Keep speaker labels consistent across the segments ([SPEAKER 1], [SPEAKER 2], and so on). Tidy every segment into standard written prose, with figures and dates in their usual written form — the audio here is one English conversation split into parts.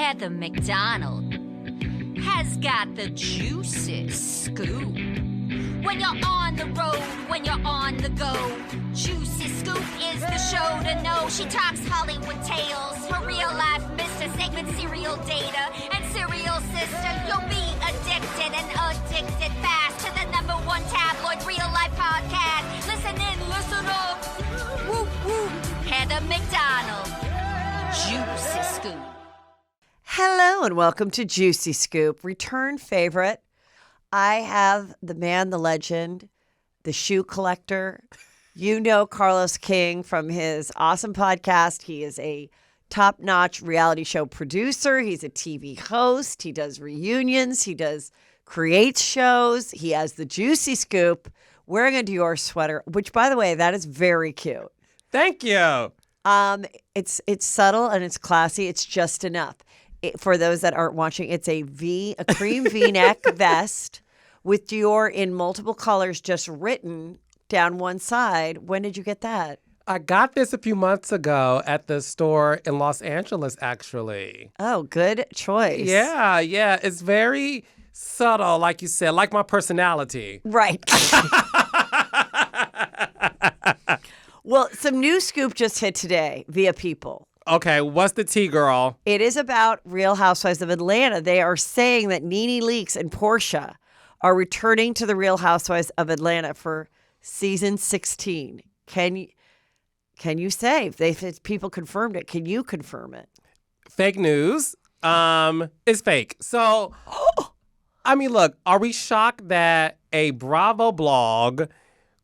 [SPEAKER 1] Heather McDonald has got the juiciest scoop. When you're on the road, when you're on the go, Juicy Scoop is the show to know. She talks Hollywood tales, her real life Mr. Segment serial data and serial sister. You'll be addicted and addicted fast to the #1 tabloid real life podcast. Listen in, listen up. Whoop whoop. Heather McDonald, Juicy Scoop.
[SPEAKER 2] Hello and welcome to Juicy Scoop, return favorite. I have the man, the legend, the shoe collector. You know Carlos King from his awesome podcast. He is a top-notch reality show producer. He's a TV host. He does reunions. He creates shows. He has the Juicy Scoop wearing a Dior sweater, which, by the way, that is very cute.
[SPEAKER 3] Thank you.
[SPEAKER 2] It's subtle and it's classy. It's just enough. For those that aren't watching, it's a cream V-neck vest with Dior in multiple colors just written down one side. When did you get that?
[SPEAKER 3] I got this a few months ago at the store in Los Angeles, actually.
[SPEAKER 2] Oh, good choice.
[SPEAKER 3] Yeah. It's very subtle, like you said, like my personality.
[SPEAKER 2] Right. Well, some new scoop just hit today via People.
[SPEAKER 3] Okay, what's the tea, girl?
[SPEAKER 2] It is about Real Housewives of Atlanta. They are saying that Nene and Porsche are returning to the Real Housewives of Atlanta for season 16. Can you say if people confirmed it? Can you confirm it?
[SPEAKER 3] Fake news. It's fake. So, I mean, look, are we shocked that a Bravo blog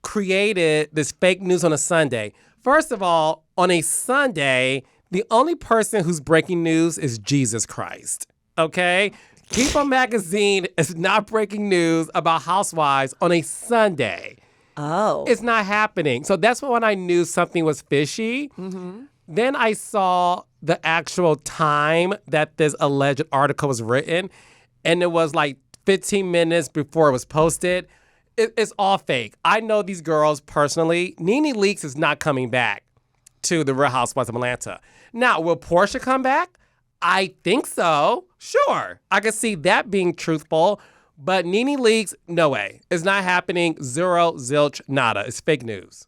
[SPEAKER 3] created this fake news on a Sunday? First of all, on a Sunday, the only person who's breaking news is Jesus Christ, okay? People magazine is not breaking news about housewives on a Sunday.
[SPEAKER 2] Oh.
[SPEAKER 3] It's not happening. So that's when I knew something was fishy. Mm-hmm. Then I saw the actual time that this alleged article was written, and it was like 15 minutes before it was posted. It's all fake. I know these girls personally. Nene Leakes is not coming back to the Real Housewives of Atlanta. Now, will Porsche come back? I think so. Sure. I can see that being truthful. But Nene Leakes, no way. It's not happening. Zero, zilch, nada. It's fake news.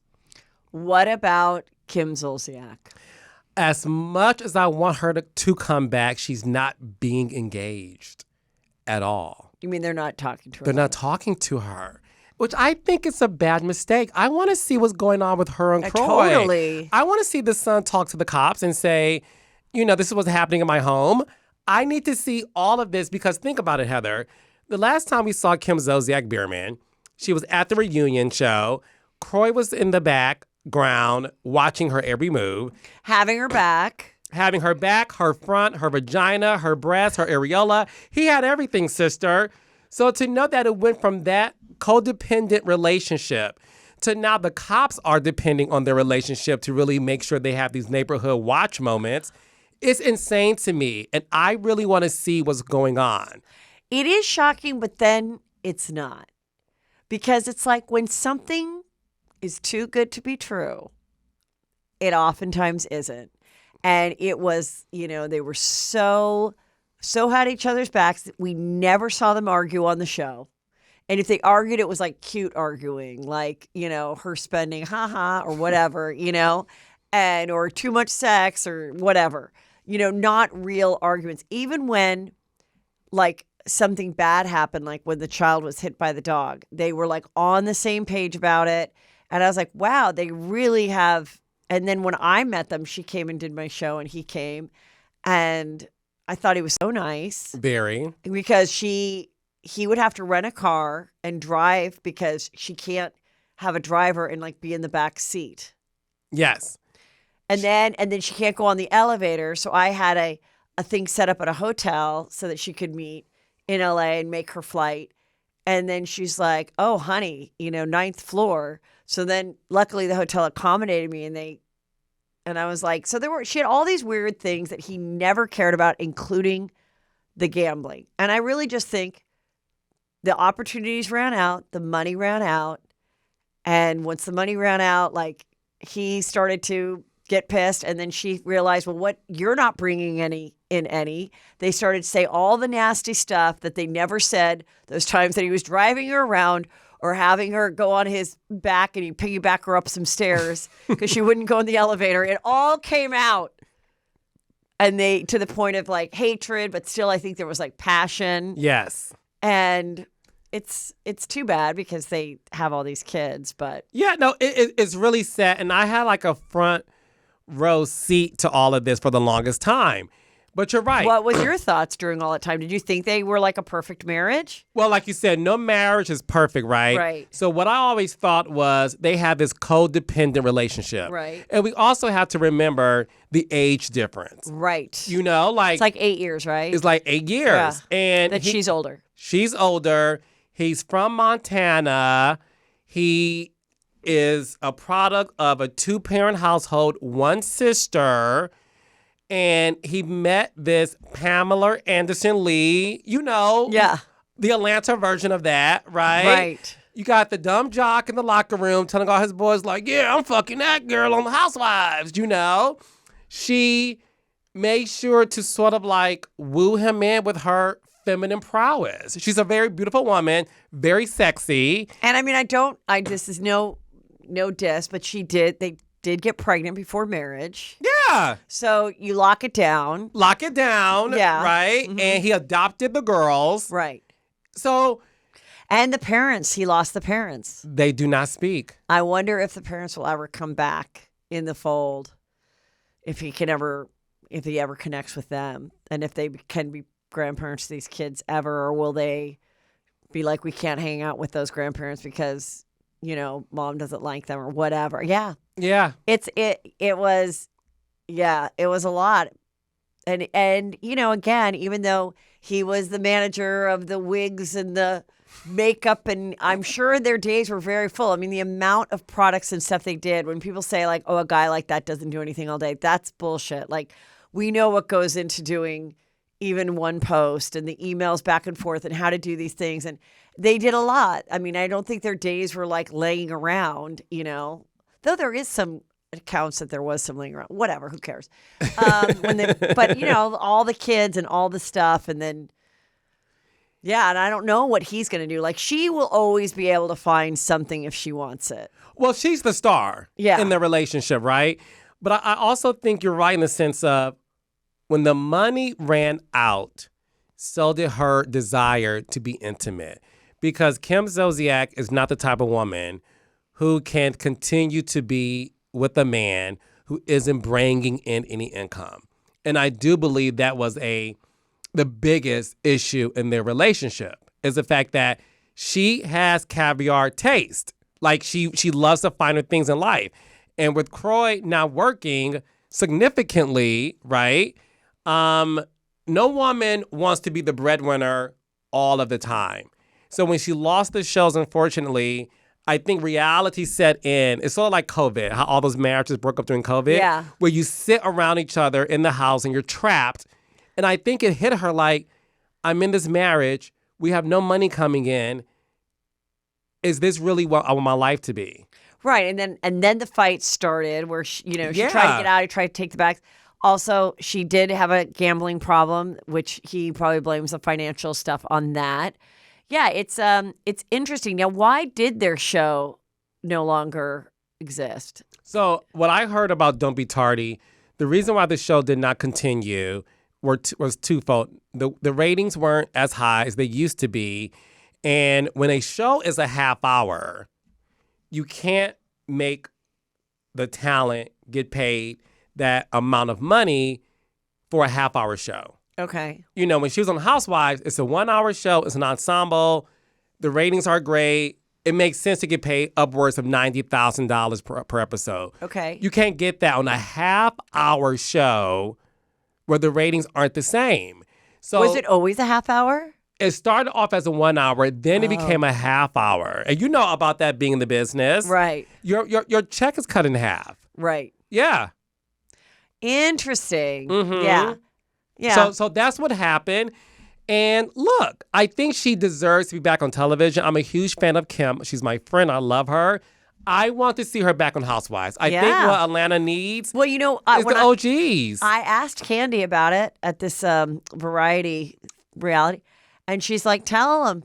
[SPEAKER 2] What about Kim Zolciak?
[SPEAKER 3] As much as I want her to come back, she's not being engaged at all.
[SPEAKER 2] You mean they're not talking to her?
[SPEAKER 3] They're not talking to her, which I think is a bad mistake. I want to see what's going on with her and Kroy.
[SPEAKER 2] Totally.
[SPEAKER 3] I want to see the son talk to the cops and say, this is what's happening in my home. I need to see all of this because think about it, Heather. The last time we saw Kim Zolciak Biermann, she was at the reunion show. Kroy was in the background watching her every move.
[SPEAKER 2] Having her back.
[SPEAKER 3] Having her back, her front, her vagina, her breast, her areola. He had everything, sister. So to know that it went from that codependent relationship to now the cops are depending on their relationship to really make sure they have these neighborhood watch moments, it's insane to me. And I really want to see what's going on.
[SPEAKER 2] It is shocking, but then it's not. Because it's like when something is too good to be true, it oftentimes isn't. And it was, they were so had each other's backs. We never saw them argue on the show. And if they argued, it was like cute arguing, like, her spending or whatever, and or too much sex or whatever, not real arguments. Even when like something bad happened, like when the child was hit by the dog, they were like on the same page about it. And I was like, wow, they really have. And then when I met them, she came and did my show and he came and I thought he was so nice.
[SPEAKER 3] Very.
[SPEAKER 2] Because he would have to rent a car and drive because she can't have a driver and like be in the back seat.
[SPEAKER 3] Yes.
[SPEAKER 2] And then she can't go on the elevator. So I had a thing set up at a hotel so that she could meet in LA and make her flight. And then she's like, oh, honey, 9th floor. So then luckily the hotel accommodated me and I was like, so she had all these weird things that he never cared about, including the gambling. And I really just think the opportunities ran out, the money ran out. And once the money ran out, like he started to get pissed. And then she realized, well, what, you're not bringing any. They started to say all the nasty stuff that they never said those times that he was driving her around or having her go on his back and he'd piggyback her up some stairs because she wouldn't go in the elevator. It all came out. And they, to the point of like hatred, but still I think there was like passion.
[SPEAKER 3] Yes.
[SPEAKER 2] And it's too bad because they have all these kids, but.
[SPEAKER 3] Yeah, no, it's really sad. And I had like a front row seat to all of this for the longest time. But you're right.
[SPEAKER 2] What was your thoughts during all that time? Did you think they were like a perfect marriage?
[SPEAKER 3] Well, like you said, no marriage is perfect, right?
[SPEAKER 2] Right.
[SPEAKER 3] So what I always thought was they had this codependent relationship.
[SPEAKER 2] Right.
[SPEAKER 3] And we also have to remember the age difference.
[SPEAKER 2] Right.
[SPEAKER 3] You know, like.
[SPEAKER 2] It's like 8 years, right?
[SPEAKER 3] It's like 8 years.
[SPEAKER 2] Yeah.
[SPEAKER 3] And
[SPEAKER 2] that she's older.
[SPEAKER 3] She's older. He's from Montana. He is a product of a 2-parent household, one sister. And he met this Pamela Anderson Lee, you know.
[SPEAKER 2] Yeah.
[SPEAKER 3] The Atlanta version of that, right?
[SPEAKER 2] Right.
[SPEAKER 3] You got the dumb jock in the locker room telling all his boys, like, yeah, I'm fucking that girl on the Housewives, you know. She made sure to sort of like woo him in with her feminine prowess. She's a very beautiful woman, very sexy.
[SPEAKER 2] And I mean, this is no diss, but they did get pregnant before marriage.
[SPEAKER 3] Yeah.
[SPEAKER 2] So you lock it down.
[SPEAKER 3] Yeah. Right? Mm-hmm. And he adopted the girls.
[SPEAKER 2] Right.
[SPEAKER 3] So.
[SPEAKER 2] And the parents, he lost the parents.
[SPEAKER 3] They do not speak.
[SPEAKER 2] I wonder if the parents will ever come back in the fold, if he ever connects with them, and if they can be grandparents to these kids ever, or will they be like, we can't hang out with those grandparents because, you know, mom doesn't like them or whatever. Yeah.
[SPEAKER 3] Yeah.
[SPEAKER 2] It was a lot. And you know, again, even though he was the manager of the wigs and the makeup, and I'm sure their days were very full. I mean, the amount of products and stuff they did, when people say like, oh, a guy like that doesn't do anything all day, that's bullshit. Like, we know what goes into doing even one post and the emails back and forth and how to do these things. And they did a lot. I mean, I don't think their days were like laying around, you know, though there is some accounts that there was some laying around. Whatever, who cares? But, you know, all the kids and all the stuff. And then, yeah, and I don't know what he's going to do. Like, she will always be able to find something if she wants it.
[SPEAKER 3] Well, she's the star in the relationship, right? But I also think you're right in the sense of when the money ran out, so did her desire to be intimate. Because Kim Zolciak is not the type of woman who can continue to be with a man who isn't bringing in any income. And I do believe that was the biggest issue in their relationship, is the fact that she has caviar taste. Like, she loves the finer things in life. And with Kroy not working significantly, right, no woman wants to be the breadwinner all of the time. So when she lost the shows, unfortunately, I think reality set in. It's sort of like COVID, how all those marriages broke up during COVID.
[SPEAKER 2] Yeah.
[SPEAKER 3] Where you sit around each other in the house and you're trapped. And I think it hit her like, I'm in this marriage. We have no money coming in. Is this really what I want my life to be?
[SPEAKER 2] Right. And then the fight started where, she tried to get out. He tried to take the back. Also, she did have a gambling problem, which he probably blames the financial stuff on that. Yeah, it's interesting. Now, why did their show no longer exist?
[SPEAKER 3] So what I heard about Don't Be Tardy, the reason why the show did not continue was twofold. The ratings weren't as high as they used to be. And when a show is a half hour, you can't make the talent get paid that amount of money for a half hour show.
[SPEAKER 2] Okay. You
[SPEAKER 3] know, when she was on Housewives, it's a 1 hour show. It's an ensemble. The ratings are great. It makes sense to get paid upwards of $90,000 per episode.
[SPEAKER 2] Okay.
[SPEAKER 3] You can't get that on a half hour show where the ratings aren't the same. So
[SPEAKER 2] was it always a half hour?
[SPEAKER 3] It started off as a 1 hour, then it became a half hour. And you know about that being in the business.
[SPEAKER 2] Right.
[SPEAKER 3] Your check is cut in half.
[SPEAKER 2] Right.
[SPEAKER 3] Yeah.
[SPEAKER 2] Interesting.
[SPEAKER 3] Mm-hmm.
[SPEAKER 2] Yeah. Yeah.
[SPEAKER 3] So that's what happened. And look, I think she deserves to be back on television. I'm a huge fan of Kim. She's my friend. I love her. I want to see her back on Housewives. I think what Atlanta needs
[SPEAKER 2] Well,
[SPEAKER 3] is the OGs.
[SPEAKER 2] I asked Candy about it at this variety reality, and she's like, tell them.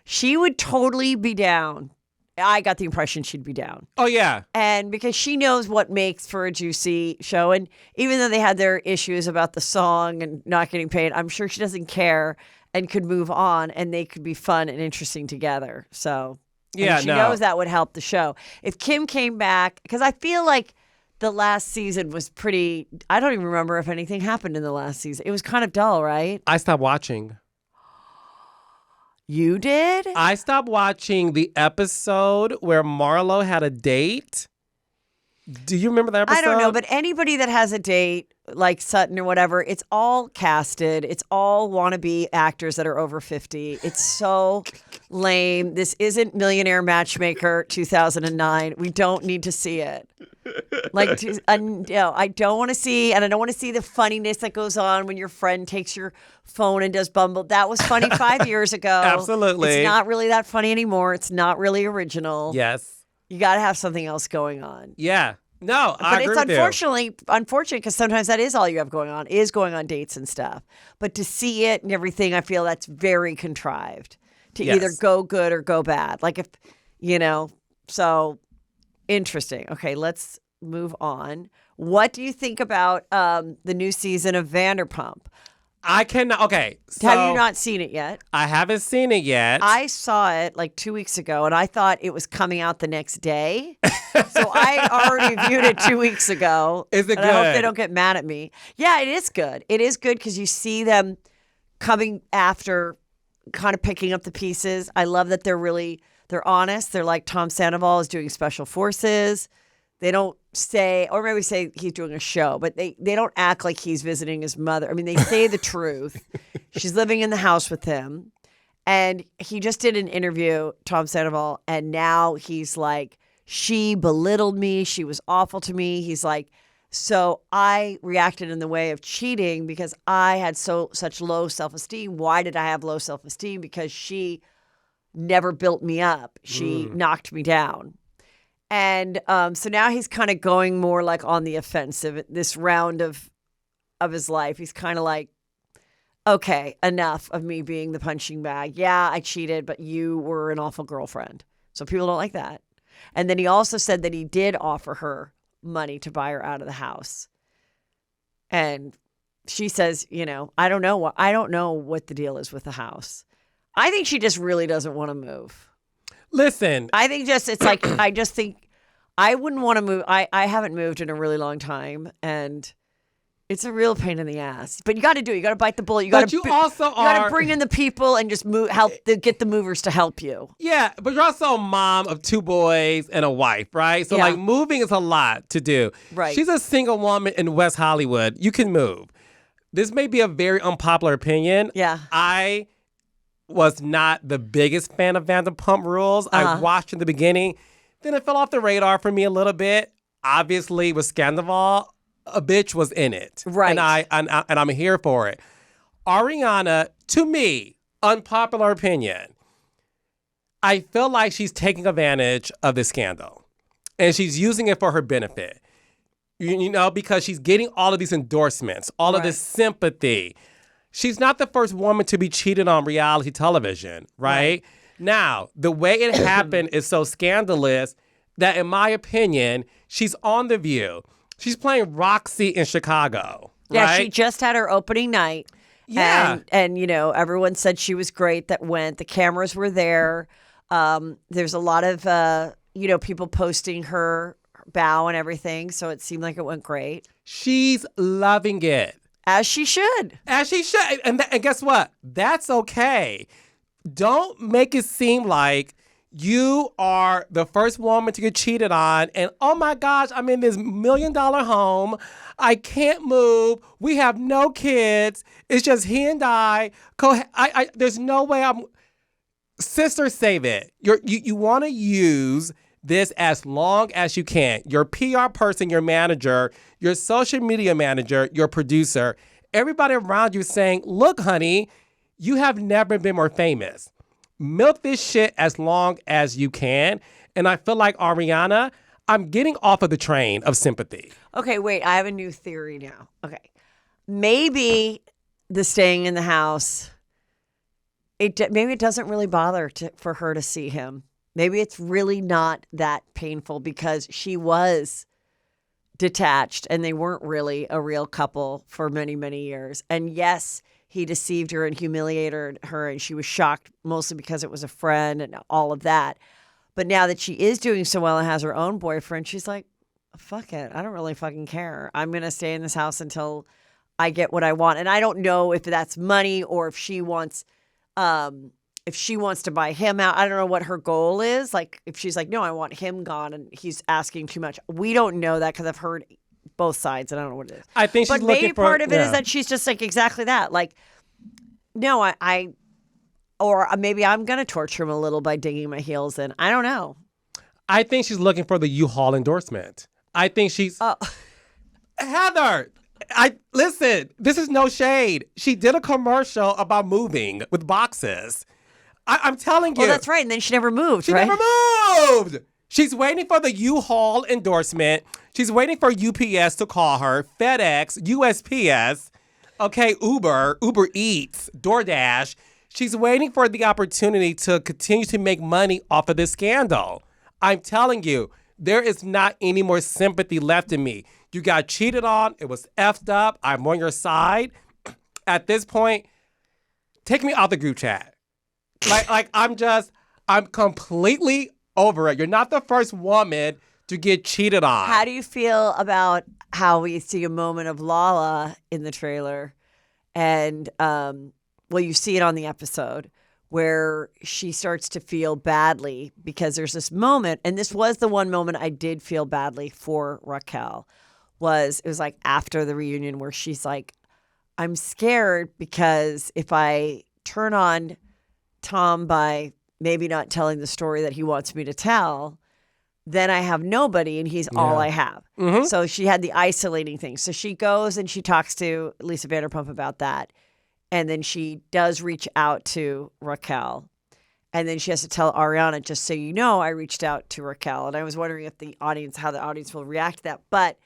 [SPEAKER 2] She would totally be down. I got the impression she'd be down.
[SPEAKER 3] Oh, yeah.
[SPEAKER 2] And because she knows what makes for a juicy show. And even though they had their issues about the song and not getting paid, I'm sure she doesn't care and could move on and they could be fun and interesting together. So she knows that would help the show. If Kim came back, because I feel like the last season was pretty, I don't even remember if anything happened in the last season. It was kind of dull, right?
[SPEAKER 3] I stopped watching.
[SPEAKER 2] You did?
[SPEAKER 3] I stopped watching the episode where Marlo had a date. Do you remember that episode?
[SPEAKER 2] I don't know, but anybody that has a date, like Sutton or whatever, it's all casted. It's all wannabe actors that are over 50. It's so lame. This isn't Millionaire Matchmaker 2009. We don't need to see it. Like, no, I don't want to see, and I don't want to see the funniness that goes on when your friend takes your phone and does Bumble. That was funny 5 years ago.
[SPEAKER 3] Absolutely.
[SPEAKER 2] It's not really that funny anymore. It's not really original.
[SPEAKER 3] Yes.
[SPEAKER 2] You got to have something else going on.
[SPEAKER 3] Yeah. No,
[SPEAKER 2] but
[SPEAKER 3] agree
[SPEAKER 2] it's
[SPEAKER 3] with
[SPEAKER 2] unfortunate because sometimes that is all you have going on, is going on dates and stuff. But to see it and everything, I feel that's very contrived to either go good or go bad. Like if, so interesting. Okay, let's move on. What do you think about the new season of Vanderpump?
[SPEAKER 3] I cannot. Okay. So
[SPEAKER 2] have you not seen it yet?
[SPEAKER 3] I haven't seen it yet.
[SPEAKER 2] I saw it like 2 weeks ago, and I thought it was coming out the next day. So I already viewed it 2 weeks ago.
[SPEAKER 3] Is it good?
[SPEAKER 2] I hope they don't get mad at me. Yeah, it is good. It is good because you see them coming after, kind of picking up the pieces. I love that they're honest. They're like Tom Sandoval is doing Special Forces. They don't say, or maybe say he's doing a show, but they don't act like he's visiting his mother. I mean, they say the truth. She's living in the house with him. And he just did an interview, Tom Sandoval, and now he's like, she belittled me. She was awful to me. He's like, so I reacted in the way of cheating because I had such low self-esteem. Why did I have low self-esteem? Because she never built me up. She knocked me down. And so now he's kind of going more like on the offensive this round of his life. He's kind of like, okay, enough of me being the punching bag. Yeah, I cheated, but you were an awful girlfriend. So people don't like that. And then he also said that he did offer her money to buy her out of the house. And she says, I don't know what the deal is with the house. I think she just really doesn't want to move.
[SPEAKER 3] Listen.
[SPEAKER 2] I think I just think I wouldn't want to move. I haven't moved in a really long time, and it's a real pain in the ass. But you got to do it. You got to bite the bullet. You got to bring in the people and just get the movers to help you.
[SPEAKER 3] Yeah, but you're also a mom of 2 boys and a wife, right? So like moving is a lot to do.
[SPEAKER 2] Right.
[SPEAKER 3] She's a single woman in West Hollywood. You can move. This may be a very unpopular opinion.
[SPEAKER 2] Yeah.
[SPEAKER 3] I was not the biggest fan of Vanderpump Rules. I watched in the beginning. Then it fell off the radar for me a little bit. Obviously, with Sandavol, a bitch was in it.
[SPEAKER 2] Right.
[SPEAKER 3] And I'm here for it. Ariana, to me, unpopular opinion, I feel like she's taking advantage of this scandal. And she's using it for her benefit. Because she's getting all of these endorsements, all of this sympathy. She's not the first woman to be cheated on reality television, right? Now, the way it happened is so scandalous that, in my opinion, she's on The View. She's playing Roxy in Chicago,
[SPEAKER 2] yeah,
[SPEAKER 3] right?
[SPEAKER 2] She just had her opening night.
[SPEAKER 3] Yeah.
[SPEAKER 2] And everyone said she was great that went. The cameras were there. There's a lot of, people posting her bow and everything. So it seemed like it went great.
[SPEAKER 3] She's loving it.
[SPEAKER 2] As she should.
[SPEAKER 3] As she should. And guess what? That's okay. Don't make it seem like you are the first woman to get cheated on and, oh my gosh, I'm in this $1 million home. I can't move. We have no kids. It's just he and I. There's no way I'm... Sister, save it. You want to use this as long as you can. Your PR person, your manager, your social media manager, your producer, everybody around you saying, look, honey, you have never been more famous. Milk this shit as long as you can. And I feel like Ariana, I'm getting off of the train of sympathy.
[SPEAKER 2] Okay, wait. I have a new theory now. Okay. Maybe the staying in the house, maybe it doesn't really bother for her to see him. Maybe it's really not that painful because she was detached and they weren't really a real couple for many, many years. And yes, he deceived her and humiliated her and she was shocked mostly because it was a friend and all of that. But now that she is doing so well and has her own boyfriend, she's like, fuck it. I don't really fucking care. I'm going to stay in this house until I get what I want. And I don't know if that's money or if she wants to buy him out. I don't know what her goal is. Like if she's like, no, I want him gone and he's asking too much. We don't know that because I've heard both sides and I don't know what it is.
[SPEAKER 3] I think she's
[SPEAKER 2] but
[SPEAKER 3] looking
[SPEAKER 2] maybe
[SPEAKER 3] for,
[SPEAKER 2] part of it is that she's just like exactly that. Like, no, or maybe I'm going to torture him a little by digging my heels in. I don't know.
[SPEAKER 3] I think she's looking for the U-Haul endorsement. I think she's... Heather, listen, this is no shade. She did a commercial about moving with boxes. I'm telling you.
[SPEAKER 2] Well, that's right. And then she never moved,
[SPEAKER 3] She
[SPEAKER 2] right?
[SPEAKER 3] never moved. She's waiting for the U-Haul endorsement. She's waiting for UPS to call her, FedEx, USPS, okay, Uber Eats, DoorDash. She's waiting for the opportunity to continue to make money off of this scandal. I'm telling you, there is not any more sympathy left in me. You got cheated on. It was effed up. I'm on your side. At this point, take me out the group chat. I'm completely over it. You're not the first woman to get cheated on.
[SPEAKER 2] How do you feel about how we see a moment of Lala in the trailer? And, you see it on the episode where she starts to feel badly because there's this moment, and this was the one moment I did feel badly for Raquel, it was like after the reunion where she's like, I'm scared because if I turn on Tom by maybe not telling the story that he wants me to tell, then I have nobody and he's all I have. Mm-hmm. So she had the isolating thing. So she goes and she talks to Lisa Vanderpump about that. And then she does reach out to Raquel. And then she has to tell Ariana, just so you know, I reached out to Raquel. And I was wondering if how the audience will react to that. But,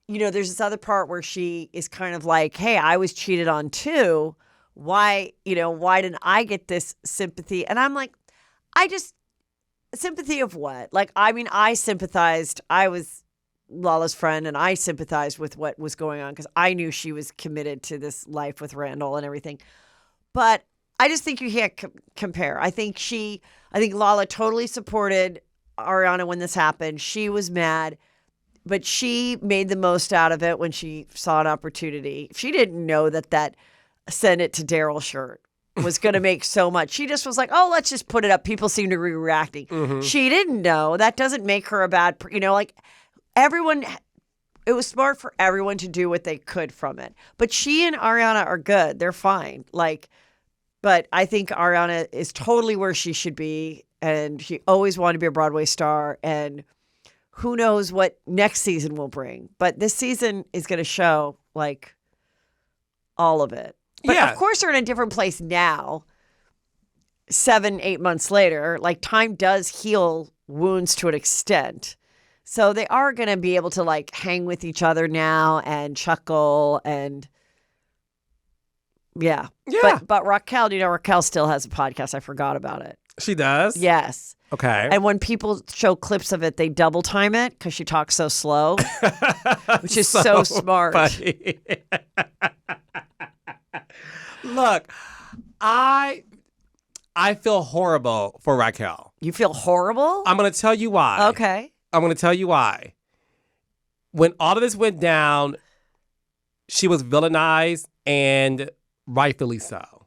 [SPEAKER 2] there's this other part where she is kind of like, hey, I was cheated on too. Why didn't I get this sympathy? And I'm like, sympathy of what? Like, I mean, I sympathized. I was Lala's friend and I sympathized with what was going on because I knew she was committed to this life with Randall and everything. But I just think you can't compare. I think Lala totally supported Ariana when this happened. She was mad, but she made the most out of it when she saw an opportunity. She didn't know that send it to Daryl shirt was going to make so much. She just was like, oh, let's just put it up. People seem to be reacting. Mm-hmm. She didn't know. That doesn't make her a bad, everyone, it was smart for everyone to do what they could from it. But she and Ariana are good. They're fine. But I think Ariana is totally where she should be. And she always wanted to be a Broadway star. And who knows what next season will bring. But this season is going to show, all of it. But of course they're in a different place now, 7-8 months later. Time does heal wounds to an extent. So they are going to be able to hang with each other now and chuckle and yeah. But Raquel, Raquel still has a podcast. I forgot about it.
[SPEAKER 3] She does?
[SPEAKER 2] Yes.
[SPEAKER 3] Okay.
[SPEAKER 2] And when people show clips of it, they double time it because she talks so slow, which is so smart.
[SPEAKER 3] Look, I feel horrible for Raquel.
[SPEAKER 2] You feel horrible?
[SPEAKER 3] I'm going to tell you why.
[SPEAKER 2] Okay.
[SPEAKER 3] I'm going to tell you why. When all of this went down, she was villainized and rightfully so.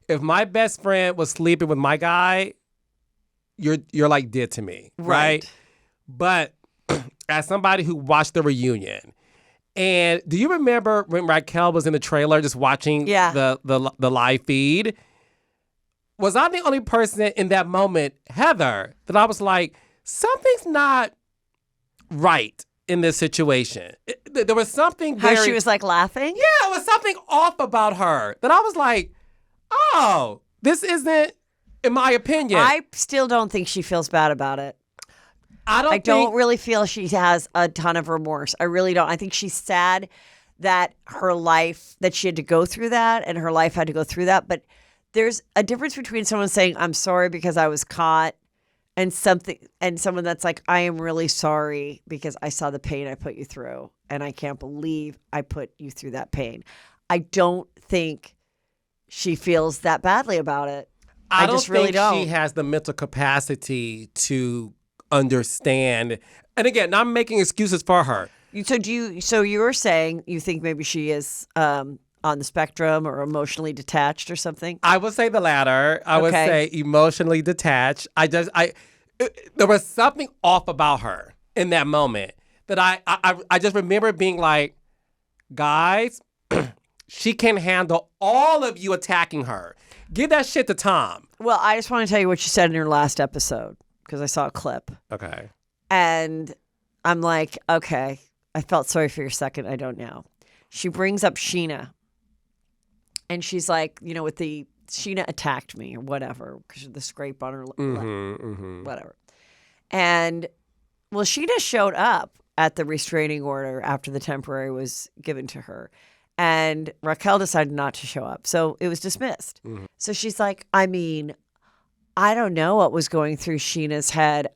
[SPEAKER 3] If my best friend was sleeping with my guy, you're dead to me, right? But as somebody who watched the reunion, and do you remember when Raquel was in the trailer just watching the live feed? Was I the only person in that moment, Heather, that I was like, something's not right in this situation? There was something
[SPEAKER 2] How she was laughing?
[SPEAKER 3] Yeah, it was something off about her that I was like, oh, this isn't in my opinion.
[SPEAKER 2] I still don't think she feels bad about it.
[SPEAKER 3] I
[SPEAKER 2] don't really feel she has a ton of remorse. I really don't. I think she's sad that that she had to go through that and her life had to go through that. But there's a difference between someone saying, I'm sorry because I was caught, and someone that's like, I am really sorry because I saw the pain I put you through and I can't believe I put you through that pain. I don't think she feels that badly about it. I just really don't.
[SPEAKER 3] She has the mental capacity to understand. And again, I'm making excuses for her.
[SPEAKER 2] So you're saying you think maybe she is on the spectrum or emotionally detached or something?
[SPEAKER 3] I would say the latter. I would say emotionally detached. There was something off about her in that moment that I just remember being like, guys, she can handle all of you attacking her. Give that shit to Tom.
[SPEAKER 2] Well, I just want to tell you what she said in her last episode because I saw a clip.
[SPEAKER 3] Okay.
[SPEAKER 2] And I'm like, okay, I felt sorry for your second. I don't know. She brings up Sheena. And she's like, Sheena attacked me or whatever because of the scrape on her whatever. And, well, Sheena showed up at the restraining order after the temporary was given to her. And Raquel decided not to show up. So it was dismissed. Mm-hmm. So she's like, I don't know what was going through Sheena's head.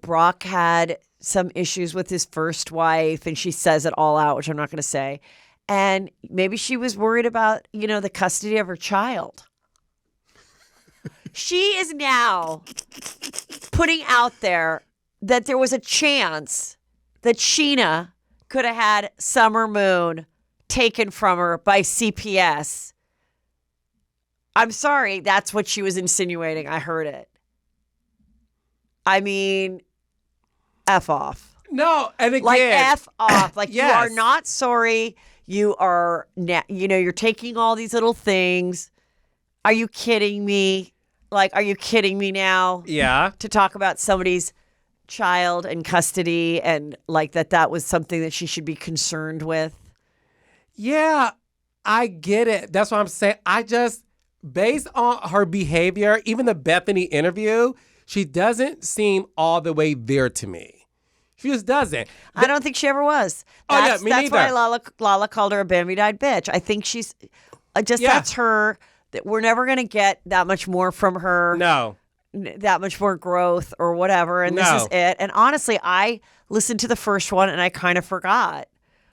[SPEAKER 2] Brock had some issues with his first wife, and she says it all out, which I'm not going to say. And maybe she was worried about, the custody of her child. She is now putting out there that there was a chance that Sheena could have had Summer Moon taken from her by CPS. I'm sorry, that's what she was insinuating. I heard it. F off.
[SPEAKER 3] No, and again.
[SPEAKER 2] Like, F off. Like,
[SPEAKER 3] yes.
[SPEAKER 2] You are not sorry. You are, you're taking all these little things. Are you kidding me? Like, are you kidding me now?
[SPEAKER 3] Yeah.
[SPEAKER 2] To talk about somebody's child and custody and like that was something that she should be concerned with.
[SPEAKER 3] Yeah, I get it. That's what I'm saying. Based on her behavior, even the Bethany interview, she doesn't seem all the way there to me. She just doesn't.
[SPEAKER 2] I don't think she ever was.
[SPEAKER 3] Me
[SPEAKER 2] that's
[SPEAKER 3] neither.
[SPEAKER 2] why Lala called her a Bambi-dyed bitch. I think she's that's her. That we're never going to get that much more from her.
[SPEAKER 3] No.
[SPEAKER 2] That much more growth or whatever. And this is it. And honestly, I listened to the first one and I kind of forgot.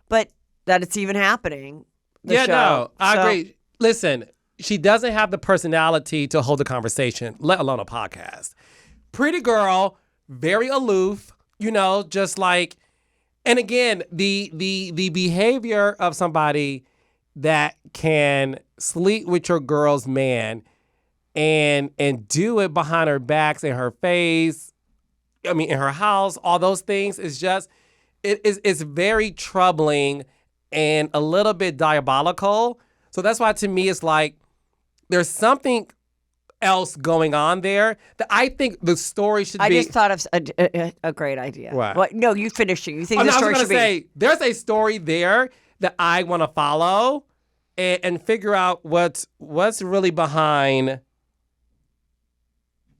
[SPEAKER 2] But that it's even happening.
[SPEAKER 3] No, I agree. Listen, she doesn't have the personality to hold a conversation, let alone a podcast. Pretty girl, very aloof, just like, and again, the behavior of somebody that can sleep with your girl's man and do it behind her backs, in her face, in her house, all those things is just, it's very troubling and a little bit diabolical. So that's why to me it's like there's something else going on there that I think the story should be.
[SPEAKER 2] I just thought of a great idea.
[SPEAKER 3] What?
[SPEAKER 2] No, you finished it. You think the story should be.
[SPEAKER 3] I was going to say, there's a story there that I want to follow and figure out what's really behind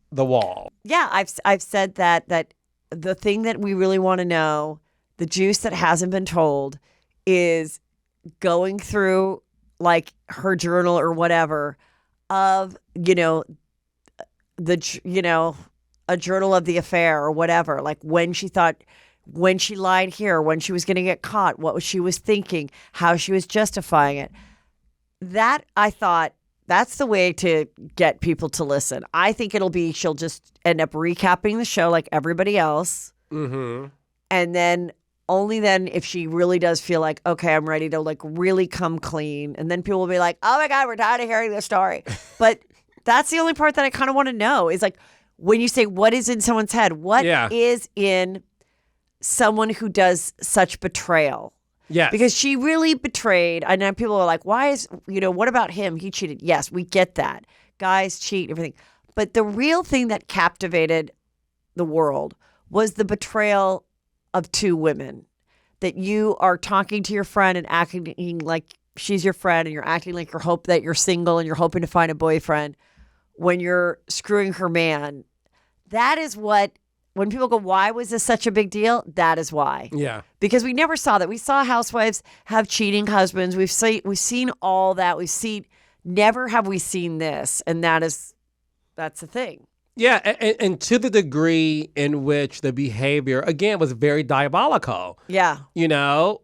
[SPEAKER 3] the wall.
[SPEAKER 2] Yeah, I've said that the thing that we really want to know, the juice that hasn't been told, is going through like her journal or whatever of a journal of the affair or whatever, like when she lied here, when she was going to get caught, what she was thinking, how she was justifying it. That I thought that's the way to get people to listen. I think she'll just end up recapping the show like everybody else.
[SPEAKER 3] Mm-hmm.
[SPEAKER 2] And then only then if she really does feel like, okay, I'm ready to like really come clean. And then people will be like, oh my God, we're tired of hearing this story. But that's the only part that I kind of want to know is like, when you say what is in someone's head, what is in someone who does such betrayal?
[SPEAKER 3] Yes.
[SPEAKER 2] Because she really betrayed. And then people are like, what about him? He cheated. Yes, we get that. Guys cheat, everything. But the real thing that captivated the world was the betrayal of two women. That you are talking to your friend and acting like she's your friend and you're acting like that you're single and you're hoping to find a boyfriend when you're screwing her man. That is what, when people go, why was this such a big deal? That is why.
[SPEAKER 3] Yeah.
[SPEAKER 2] Because we never saw that. We saw housewives have cheating husbands. We've seen all that. Never have we seen this. And that's the thing.
[SPEAKER 3] Yeah, and to the degree in which the behavior, again, was very diabolical.
[SPEAKER 2] Yeah.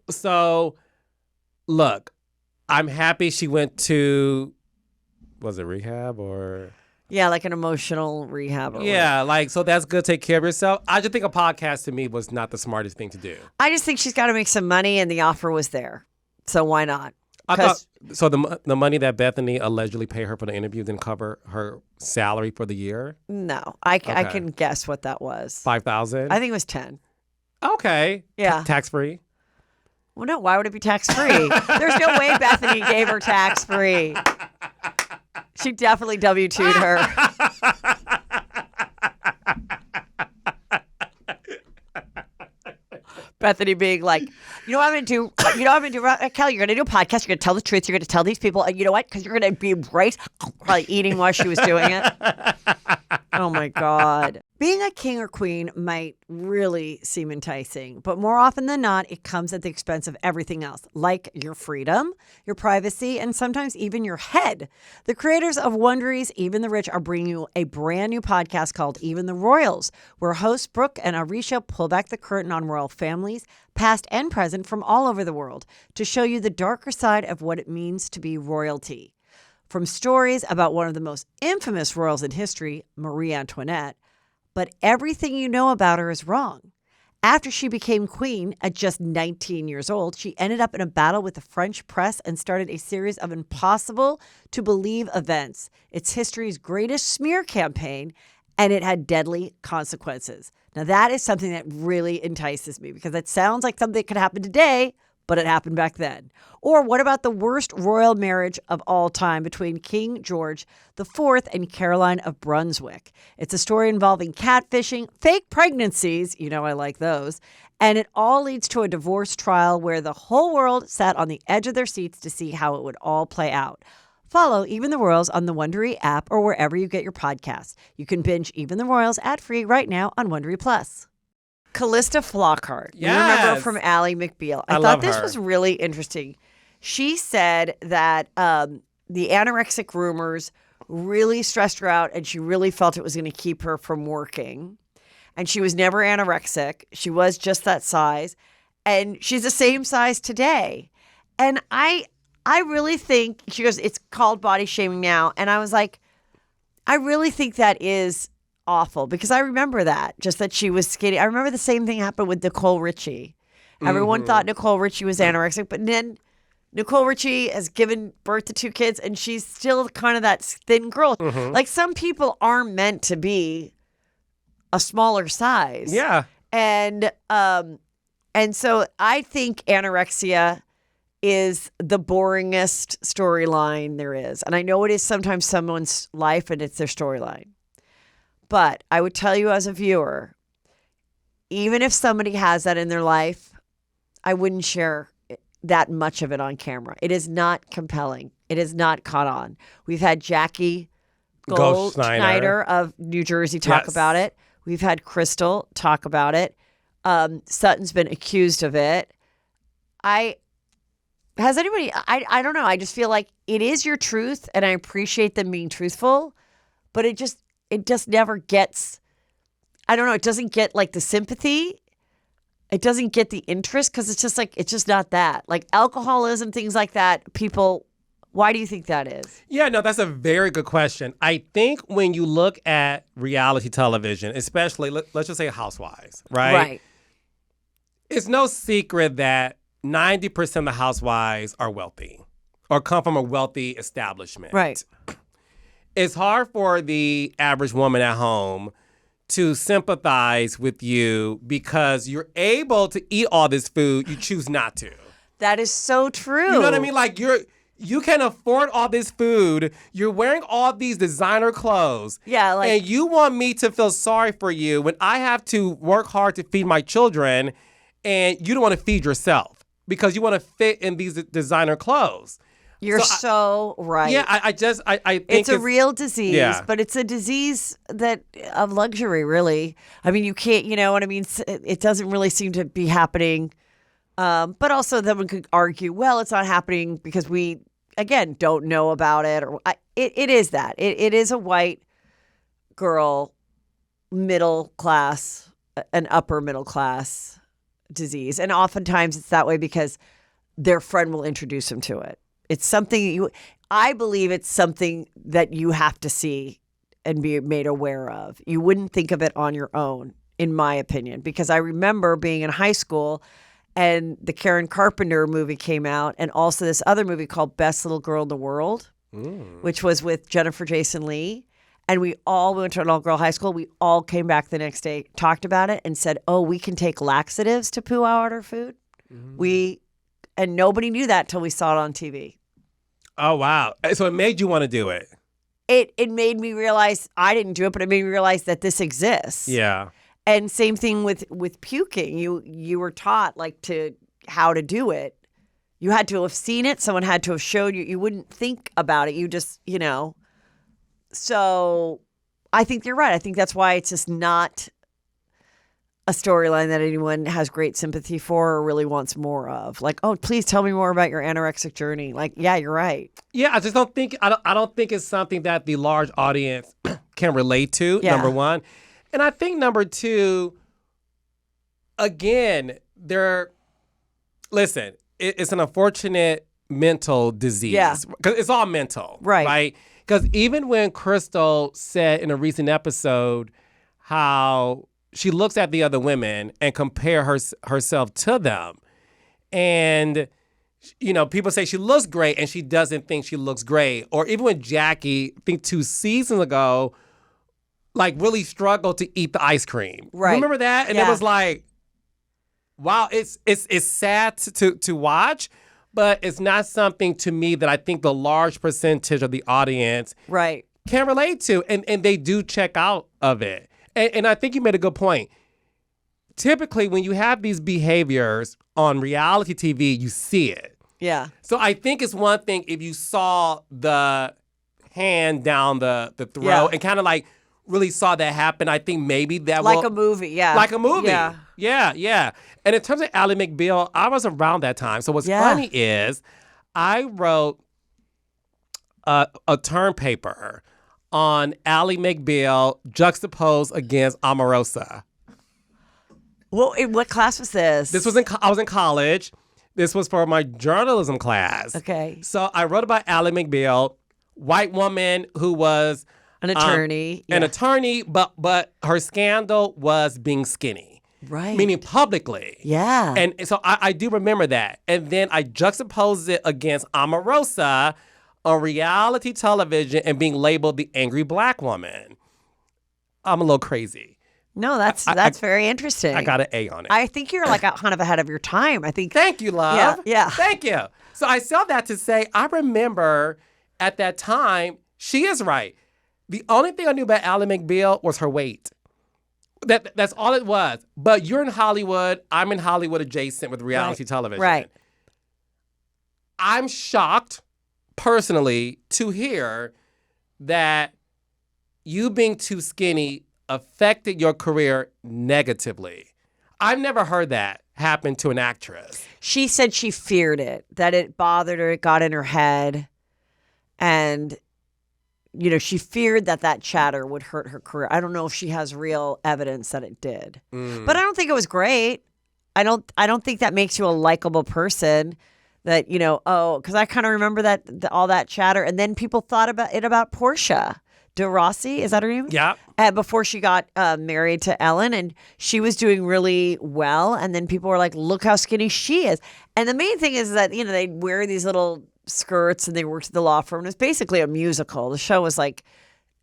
[SPEAKER 3] So, look, I'm happy she went to, was it rehab or?
[SPEAKER 2] Yeah, like an emotional rehab.
[SPEAKER 3] So that's good. Take care of yourself. I just think a podcast to me was not the smartest thing to do.
[SPEAKER 2] I just think she's got to make some money, and the offer was there. So why not?
[SPEAKER 3] I thought, so the money that Bethany allegedly paid her for the interview didn't cover her salary for the year?
[SPEAKER 2] No, I can guess what that was.
[SPEAKER 3] $5,000?
[SPEAKER 2] I think it was 10.
[SPEAKER 3] Okay.
[SPEAKER 2] Yeah.
[SPEAKER 3] Tax-free?
[SPEAKER 2] Well, no, why would it be tax-free? There's no way Bethany gave her tax-free. She definitely W-2'd her. Bethany being like, you know what I'm going to do? Kelly, you're going to do a podcast. You're going to tell the truth. You're going to tell these people. And you know what? Because you're going to be right. Probably eating while she was doing it. Oh, my God. Being a king or queen might really seem enticing, but more often than not, it comes at the expense of everything else, like your freedom, your privacy, and sometimes even your head. The creators of Wondery's Even the Rich are bringing you a brand new podcast called Even the Royals, where hosts Brooke and Arisha pull back the curtain on royal families, past and present, from all over the world to show you the darker side of what it means to be royalty. From stories about one of the most infamous royals in history, Marie Antoinette, but everything you know about her is wrong. After she became queen at just 19 years old, she ended up in a battle with the French press and started a series of impossible-to-believe events. It's history's greatest smear campaign, and it had deadly consequences. Now, that is something that really entices me because it sounds like something that could happen today, but it happened back then. Or what about the worst royal marriage of all time between King George IV and Caroline of Brunswick? It's a story involving catfishing, fake pregnancies, I like those, and it all leads to a divorce trial where the whole world sat on the edge of their seats to see how it would all play out. Follow Even the Royals on the Wondery app or wherever you get your podcasts. You can binge Even the Royals ad-free right now on Wondery Plus. Callista Flockhart.
[SPEAKER 3] Yes.
[SPEAKER 2] You remember from Ally McBeal. I thought
[SPEAKER 3] love
[SPEAKER 2] this
[SPEAKER 3] her.
[SPEAKER 2] was really interesting. She said that the anorexic rumors really stressed her out and she really felt it was going to keep her from working. And she was never anorexic. She was just that size. And she's the same size today. And I really think, she goes, it's called body shaming now. And I was like, I really think that is awful because I remember that, just that she was skinny. I remember the same thing happened with Nicole Richie. Everyone thought Nicole Richie was anorexic, but then Nicole Richie has given birth to 2 kids and she's still kind of that thin girl. Like some people are meant to be a smaller size.
[SPEAKER 3] Yeah.
[SPEAKER 2] And so I think anorexia is the boringest storyline there is. And I know it is sometimes someone's life and it's their storyline. But I would tell you as a viewer, even if somebody has that in their life, I wouldn't share that much of it on camera. It is not compelling. It is not caught on. We've had Jackie Goldschneider of New Jersey talk about it. We've had Crystal talk about it. Sutton's been accused of it. I don't know. I just feel like it is your truth, and I appreciate them being truthful, but it just never gets, I don't know, it doesn't get like the sympathy. It doesn't get the interest because it's just not that. Like alcoholism, things like that, people, why do you think that is?
[SPEAKER 3] Yeah, no, that's a very good question. I think when you look at reality television, especially, let's just say Housewives, right?
[SPEAKER 2] Right.
[SPEAKER 3] It's no secret that 90% of the housewives are wealthy or come from a wealthy establishment.
[SPEAKER 2] Right.
[SPEAKER 3] It's hard for the average woman at home to sympathize with you because you're able to eat all this food, you choose not to.
[SPEAKER 2] That is so true.
[SPEAKER 3] You know what I mean? Like you can afford all this food, you're wearing all these designer clothes.
[SPEAKER 2] Yeah, like,
[SPEAKER 3] and you want me to feel sorry for you when I have to work hard to feed my children and you don't want to feed yourself because you want to fit in these designer clothes.
[SPEAKER 2] You're so right.
[SPEAKER 3] Yeah, I think
[SPEAKER 2] it's a real disease,
[SPEAKER 3] yeah.
[SPEAKER 2] but it's a disease that of luxury, really. I mean, you can't, you know what I mean? It doesn't really seem to be happening. But also then we could argue, well, it's not happening because we, again, don't know about it. It is that. It is a white girl, middle class, an upper middle class disease. And oftentimes it's that way because their friend will introduce them to it. It's something I believe it's something that you have to see and be made aware of. You wouldn't think of it on your own, in my opinion, because I remember being in high school and the Karen Carpenter movie came out, and also this other movie called Best Little Girl in the World, which was with Jennifer Jason Leigh. And we went to an all-girl high school. We all came back the next day, talked about it, and said, oh, we can take laxatives to poo out our food. And nobody knew that till we saw it on TV.
[SPEAKER 3] Oh, wow. So it made you want to do it.
[SPEAKER 2] It made me realize, I didn't do it, but it made me realize that this exists.
[SPEAKER 3] Yeah.
[SPEAKER 2] And same thing with puking. You were taught how to do it. You had to have seen it. Someone had to have showed you. You wouldn't think about it. You just, So I think you're right. I think that's why it's just not a storyline that anyone has great sympathy for or really wants more of. Like, oh, please tell me more about your anorexic journey. Like, yeah, you're right.
[SPEAKER 3] Yeah, I just don't think I don't think it's something that the large audience can relate to.
[SPEAKER 2] Yeah.
[SPEAKER 3] Number one, and I think number two, again, listen, it's an unfortunate mental disease.
[SPEAKER 2] Yeah.
[SPEAKER 3] Because it's all mental.
[SPEAKER 2] Right.
[SPEAKER 3] Because even when Crystal said in a recent episode how she looks at the other women and compare herself to them. And, people say she looks great and she doesn't think she looks great. Or even when Jackie, I think 2 seasons ago, really struggled to eat the ice cream.
[SPEAKER 2] Right.
[SPEAKER 3] Remember that? And it was like, wow, it's sad to watch, but it's not something to me that I think the large percentage of the audience can relate to. And they do check out of it. And I think you made a good point. Typically, when you have these behaviors on reality TV, you see it.
[SPEAKER 2] Yeah.
[SPEAKER 3] So I think it's one thing if you saw the hand down the throat and kind of really saw that happen. I think maybe that
[SPEAKER 2] a movie, yeah.
[SPEAKER 3] Like a movie.
[SPEAKER 2] Yeah.
[SPEAKER 3] Yeah. And in terms of Ally McBeal, I was around that time. So what's funny is I wrote a term paper on Ally McBeal juxtaposed against Omarosa.
[SPEAKER 2] Well, what class was this?
[SPEAKER 3] This was I was in college. This was for my journalism class.
[SPEAKER 2] Okay.
[SPEAKER 3] So I wrote about Ally McBeal, white woman who was
[SPEAKER 2] an attorney.
[SPEAKER 3] An attorney, but her scandal was being skinny.
[SPEAKER 2] Right.
[SPEAKER 3] Meaning publicly.
[SPEAKER 2] Yeah.
[SPEAKER 3] And so I do remember that. And then I juxtaposed it against Omarosa on reality television and being labeled the angry black woman. I'm a little crazy.
[SPEAKER 2] No, that's very interesting.
[SPEAKER 3] I got an A on it.
[SPEAKER 2] I think you're kind of ahead of your time. I think.
[SPEAKER 3] Thank you, love.
[SPEAKER 2] Yeah.
[SPEAKER 3] Thank you. So I said that to say, I remember at that time, she is right. The only thing I knew about Ally McBeal was her weight. That's all it was. But you're in Hollywood. I'm in Hollywood adjacent with reality television.
[SPEAKER 2] Right.
[SPEAKER 3] I'm shocked, personally, to hear that you being too skinny affected your career negatively. I've never heard that happen to an actress.
[SPEAKER 2] She said she feared it, that it bothered her, it got in her head. And, she feared that chatter would hurt her career. I don't know if she has real evidence that it did. But I don't think it was great. I don't think that makes you a likable person. That, because I kind of remember that all that chatter. And then people thought about Portia de Rossi. Is that her name?
[SPEAKER 3] Yeah.
[SPEAKER 2] Before she got married to Ellen. And she was doing really well. And then people were like, look how skinny she is. And the main thing is that, they wear these little skirts and they worked at the law firm. It was basically a musical. The show was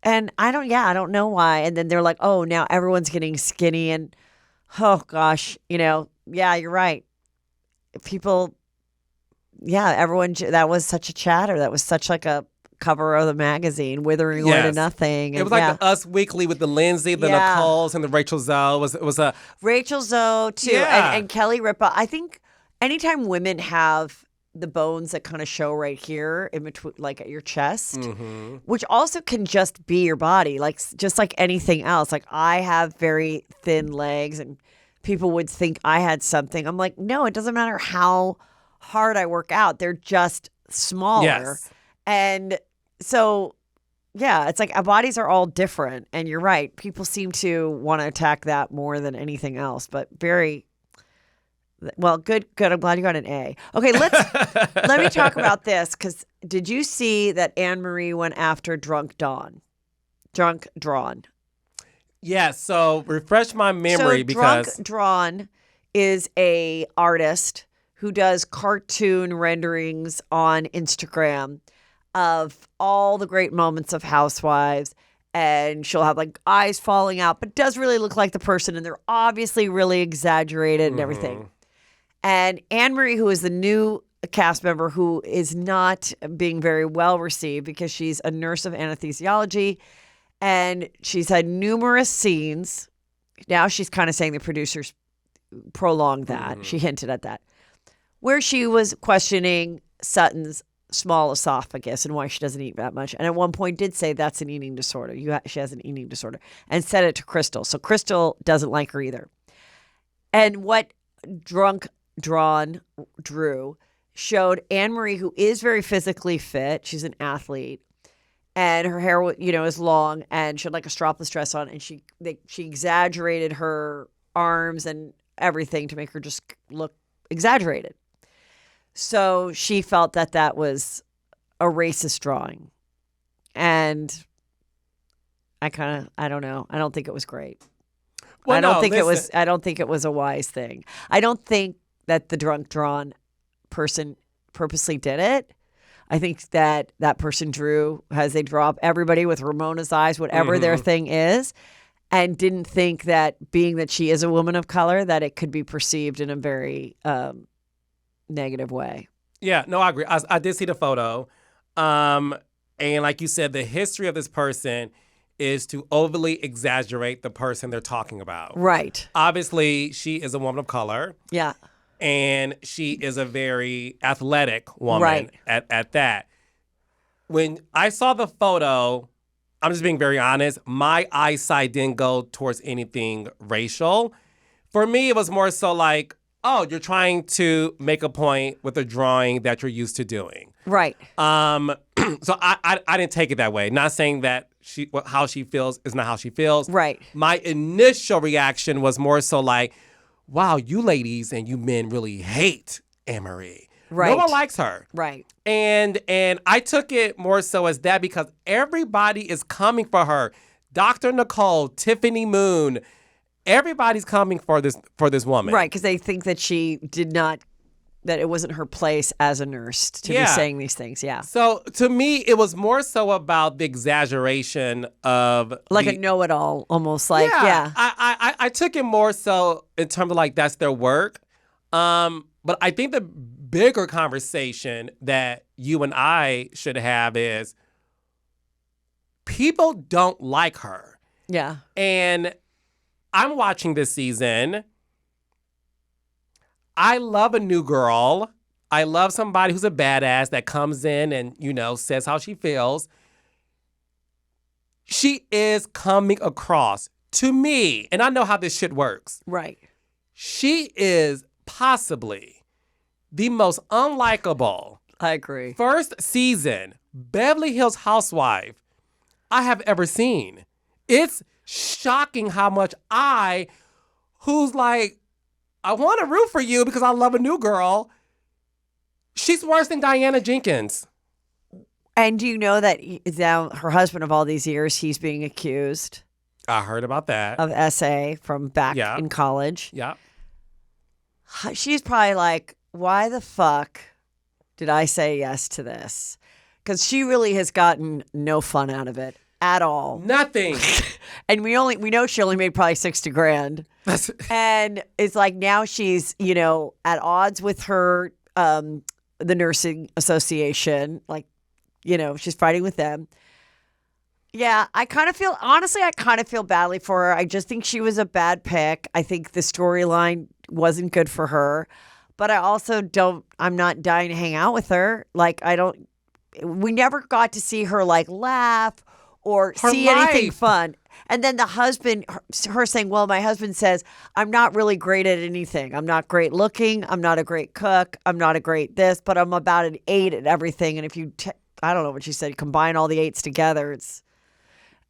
[SPEAKER 2] and I don't know why. And then they're like, oh, now everyone's getting skinny. And, oh, gosh, yeah, you're right. People... Yeah, everyone, that was such a chatter. That was such a cover of the magazine, withering away to nothing.
[SPEAKER 3] It was like the Us Weekly with the Lindsay, the Nicoles, and the Rachel Zoe. It was a
[SPEAKER 2] Rachel Zoe too, and Kelly Ripa. I think anytime women have the bones that kind of show right here in between, like at your chest,
[SPEAKER 3] Mm-hmm.
[SPEAKER 2] which also can just be your body, like just like anything else. Like I have very thin legs, and people would think I had something. I'm like, no, it doesn't matter how hard I work out; they're just smaller.
[SPEAKER 3] Yes.
[SPEAKER 2] And so, yeah, it's like our bodies are all different. And you're right; people seem to want to attack that more than anything else. But very well, good. I'm glad you got an A. Okay, let me talk about this, because did you see that Anne Marie went after Drunk Drawn?
[SPEAKER 3] Yeah, so refresh my memory
[SPEAKER 2] So
[SPEAKER 3] because
[SPEAKER 2] Drunk Drawn is a artist who does cartoon renderings on Instagram of all the great moments of Housewives. And she'll have like eyes falling out, but does really look like the person. And they're obviously really exaggerated and everything. And Anne Marie, who is the new cast member, who is not being very well received because she's a nurse of anesthesiology, and she's had numerous scenes. Now she's kind of saying the producers prolonged that. She hinted at that, where she was questioning Sutton's small esophagus and why she doesn't eat that much. And at one point did say that's an eating disorder. She has an eating disorder, and said it to Crystal. So Crystal doesn't like her either. And what Drunk Drawn Drew showed Anne Marie, who is very physically fit. She's an athlete, and her hair, is long, and she had like a strapless dress on, and she exaggerated her arms and everything to make her just look exaggerated. So she felt that was a racist drawing, and I don't know. I don't think it was great.
[SPEAKER 3] Well,
[SPEAKER 2] I don't
[SPEAKER 3] no,
[SPEAKER 2] think
[SPEAKER 3] listen.
[SPEAKER 2] I don't think it was a wise thing. I don't think that the Drunk Drawn person purposely did it. I think that person drew, as they draw up everybody with Ramona's eyes, whatever their thing is, and didn't think that being that she is a woman of color, that it could be perceived in a very negative way.
[SPEAKER 3] Yeah, no, I agree. I did see the photo. And like you said, the history of this person is to overly exaggerate the person they're talking about.
[SPEAKER 2] Right.
[SPEAKER 3] Obviously, she is a woman of color.
[SPEAKER 2] Yeah.
[SPEAKER 3] And she is a very athletic woman
[SPEAKER 2] Right.
[SPEAKER 3] at that. When I saw the photo, I'm just being very honest, my eyesight didn't go towards anything racial. For me, it was more so like, oh, you're trying to make a point with a drawing that you're used to doing.
[SPEAKER 2] Right.
[SPEAKER 3] So I didn't take it that way. Not saying that how she feels is not how she feels.
[SPEAKER 2] Right.
[SPEAKER 3] My initial reaction was more so like, wow, you ladies and you men really hate Anne Marie.
[SPEAKER 2] Right.
[SPEAKER 3] No one likes her.
[SPEAKER 2] Right.
[SPEAKER 3] And I took it more so as that because everybody is coming for her. Dr. Nicole, Tiffany Moon, everybody's coming for this woman.
[SPEAKER 2] Right, because they think that that it wasn't her place as a nurse to be saying these things. Yeah.
[SPEAKER 3] So to me, it was more so about the exaggeration of
[SPEAKER 2] Like a know-it-all, almost like, yeah.
[SPEAKER 3] I took it more so in terms of like that's their work. But I think the bigger conversation that you and I should have is people don't like her.
[SPEAKER 2] Yeah.
[SPEAKER 3] And I'm watching this season. I love a new girl. I love somebody who's a badass that comes in and, says how she feels. She is coming across to me, and I know how this shit works.
[SPEAKER 2] Right.
[SPEAKER 3] She is possibly the most unlikable
[SPEAKER 2] I agree.
[SPEAKER 3] first season Beverly Hills housewife I have ever seen. It's shocking how much who's like, I want to root for you because I love a new girl. She's worse than Diana Jenkins.
[SPEAKER 2] And do you know that now her husband of all these years, he's being accused
[SPEAKER 3] I heard about that.
[SPEAKER 2] of SA from back in college?
[SPEAKER 3] Yeah.
[SPEAKER 2] She's probably like, why the fuck did I say yes to this? Because she really has gotten no fun out of it at all.
[SPEAKER 3] Nothing.
[SPEAKER 2] And we know she only made probably $60,000. And it's like now she's, at odds with her, the nursing association. Like, she's fighting with them. Yeah, I kind of feel badly for her. I just think she was a bad pick. I think the storyline wasn't good for her. but I also I'm not dying to hang out with her. Like, we never got to see her like laugh or see anything fun. And then the husband, her saying, well, my husband says, I'm not really great at anything. I'm not great looking. I'm not a great cook. I'm not a great this, but I'm about an 8 at everything. And if you, I don't know what she said, combine all the 8s together,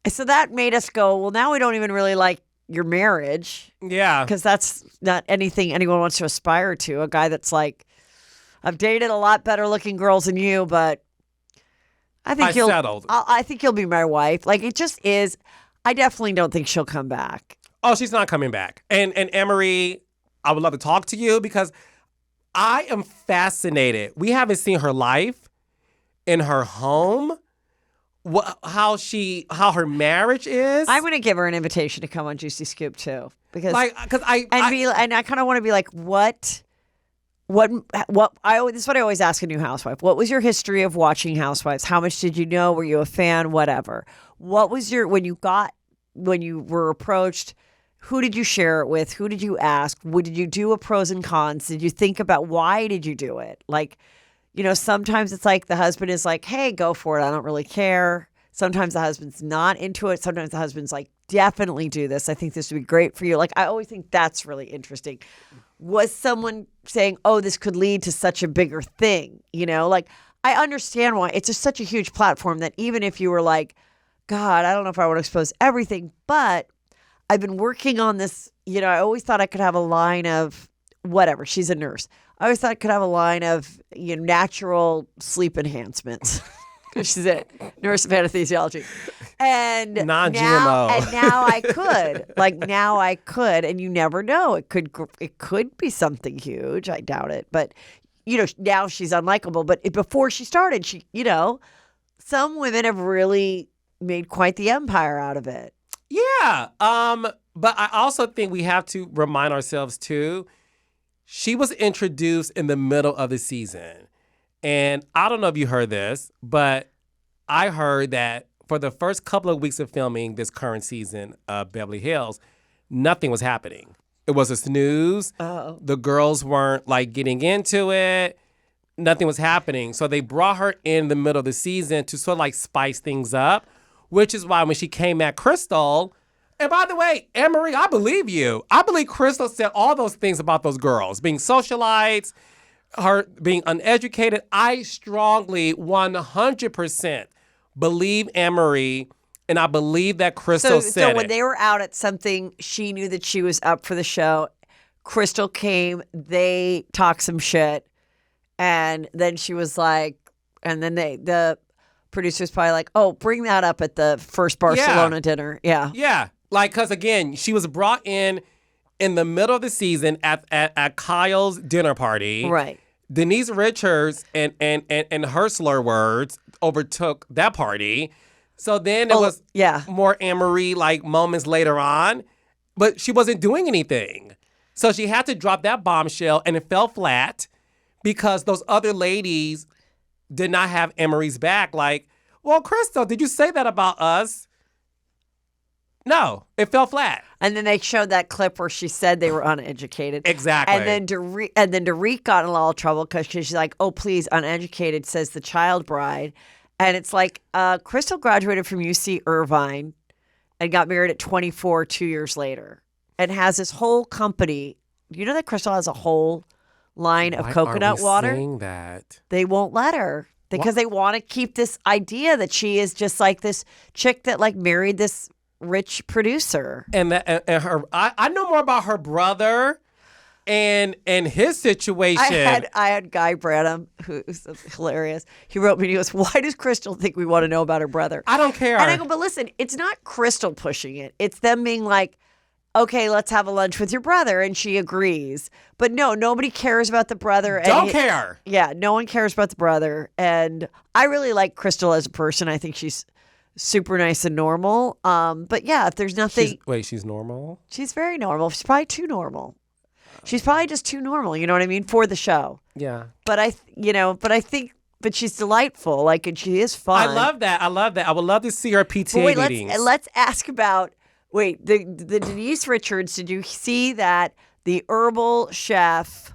[SPEAKER 2] so that made us go, well, now we don't even really like your marriage.
[SPEAKER 3] Yeah.
[SPEAKER 2] Because that's not anything anyone wants to aspire to. A guy that's like, I've dated a lot better looking girls than you, but I think
[SPEAKER 3] settled.
[SPEAKER 2] I think you'll be my wife. Like, it just is. I definitely don't think she'll come back.
[SPEAKER 3] Oh, she's not coming back. And Emery, I would love to talk to you because I am fascinated. We haven't seen her life in her home, how her marriage is.
[SPEAKER 2] I'm going to give her an invitation to come on Juicy Scoop too, because
[SPEAKER 3] I
[SPEAKER 2] kind of want to be like, this is what I always ask a new housewife. What was your history of watching Housewives? How much did you know? Were you a fan? Whatever. What was when you were approached, who did you share it with? Who did you ask? Did you do a pros and cons? Did you think about why did you do it? Like, sometimes it's like the husband is like, hey, go for it. I don't really care. Sometimes the husband's not into it. Sometimes the husband's like, definitely do this. I think this would be great for you. Like, I always think that's really interesting. Was someone saying, oh, this could lead to such a bigger thing? Like, I understand why. It's just such a huge platform that even if you were like, God, I don't know if I want to expose everything, but I've been working on this. I always thought I could have a line of whatever. She's a nurse. I always thought I could have a line of natural sleep enhancements. She's a nurse of anesthesiology. And
[SPEAKER 3] non-GMO.
[SPEAKER 2] Now I could. Now I could. And you never know. It could be something huge. I doubt it. But, now she's unlikable. But before she started, some women have really made quite the empire out of it.
[SPEAKER 3] Yeah. But I also think we have to remind ourselves, too, she was introduced in the middle of the season. And I don't know if you heard this, but I heard that for the first couple of weeks of filming this current season of Beverly Hills, nothing was happening. It was a snooze.
[SPEAKER 2] Oh.
[SPEAKER 3] The girls weren't getting into it. Nothing was happening. So they brought her in the middle of the season to sort of spice things up, which is why when she came at Crystal, and by the way, Emery, I believe you. I believe Crystal said all those things about those girls, being socialites, her being uneducated. I strongly 100% believe Emery, and I believe that Crystal said
[SPEAKER 2] So when they were out at something, she knew that she was up for the show. Crystal came, they talked some shit, and then she was like, and then the producer's probably like, oh, bring that up at the first Barcelona dinner. Yeah.
[SPEAKER 3] Yeah. Because again, she was brought in the middle of the season at Kyle's dinner party.
[SPEAKER 2] Right.
[SPEAKER 3] Denise Richards and her slur words overtook that party. So then it was more Anne-Marie moments later on, but she wasn't doing anything. So she had to drop that bombshell, and it fell flat because those other ladies did not have Anne-Marie's back. Well, Crystal, did you say that about us? No, it fell flat.
[SPEAKER 2] And then they showed that clip where she said they were uneducated.
[SPEAKER 3] Exactly.
[SPEAKER 2] And then Dorit got in a lot of trouble because she's like, oh, please, uneducated, says the child bride. And it's like, Crystal graduated from UC Irvine and got married at 24 2 years later and has this whole company. You know that Crystal has a whole line of coconut water?
[SPEAKER 3] Saying that?
[SPEAKER 2] They won't let her because they want to keep this idea that she is just like this chick that married this rich producer.
[SPEAKER 3] And her, I know more about her brother and his situation.
[SPEAKER 2] I had Guy Branham, who's hilarious. He wrote me and he goes, why does Crystal think we want to know about her brother?
[SPEAKER 3] I don't care.
[SPEAKER 2] And I go, but listen, it's not Crystal pushing it. It's them being like, okay, let's have a lunch with your brother. And she agrees. But no, nobody cares about the brother.
[SPEAKER 3] Don't care.
[SPEAKER 2] Yeah, no one cares about the brother. And I really like Crystal as a person. I think she's super nice and normal. But yeah, if there's nothing.
[SPEAKER 3] She's normal?
[SPEAKER 2] She's very normal. She's probably too normal. She's probably just too normal, you know what I mean, for the show.
[SPEAKER 3] Yeah.
[SPEAKER 2] But but she's delightful, and she is fun.
[SPEAKER 3] I love that. I would love to see her PTA meetings.
[SPEAKER 2] Let's ask about, the Denise Richards, did you see that the herbal chef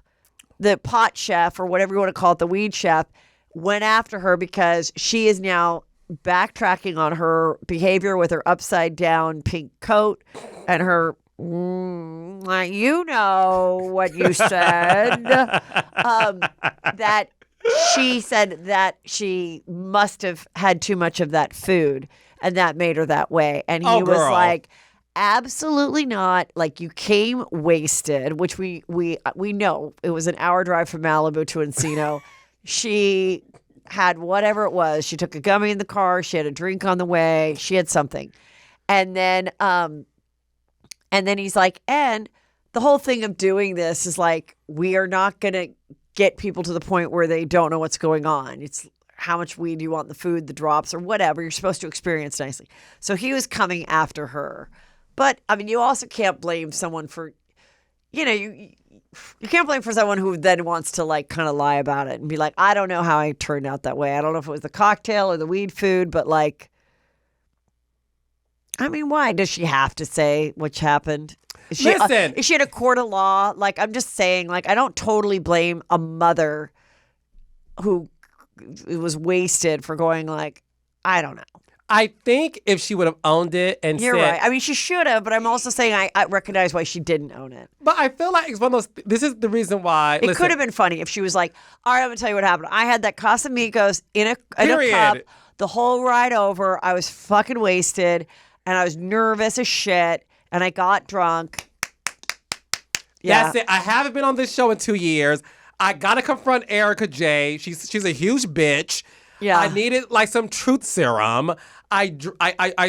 [SPEAKER 2] the pot chef or whatever you want to call it, the weed chef, went after her because she is now backtracking on her behavior with her upside down pink coat and her you know what you said. That she said that she must have had too much of that food and that made her that way. And he was like, absolutely not. Like, you came wasted, which we know. It was an hour drive from Malibu to Encino. She had whatever it was. She took a gummy in the car. She had a drink on the way. She had something. And then he's like, and the whole thing of doing this is like, we are not going to get people to the point where they don't know what's going on. It's how much weed you want in the food, the drops, or whatever. You're supposed to experience nicely. So he was coming after her. But, I mean, you also can't blame someone for, you can't blame for someone who then wants to, like, kind of lie about it and be like, I don't know how I turned out that way. I don't know if it was the cocktail or the weed food, but, like, I mean, why does she have to say what's happened? Is she in a court of law? Like, I'm just saying, like, I don't totally blame a mother who was wasted for going, like, I don't know.
[SPEAKER 3] I think if she would have owned it and
[SPEAKER 2] You're right. I mean, she should have, but I'm also saying I recognize why she didn't own it.
[SPEAKER 3] But I feel like it's one of those, this is the reason why.
[SPEAKER 2] It could have been funny if she was like, all right, I'm going to tell you what happened. I had that Casamigos in a cup the whole ride over. I was fucking wasted, and I was nervous as shit, and I got drunk. Yeah.
[SPEAKER 3] That's it. I haven't been on this show in 2 years. I got to confront Erica J. She's a huge bitch.
[SPEAKER 2] Yeah.
[SPEAKER 3] I needed like some truth serum. I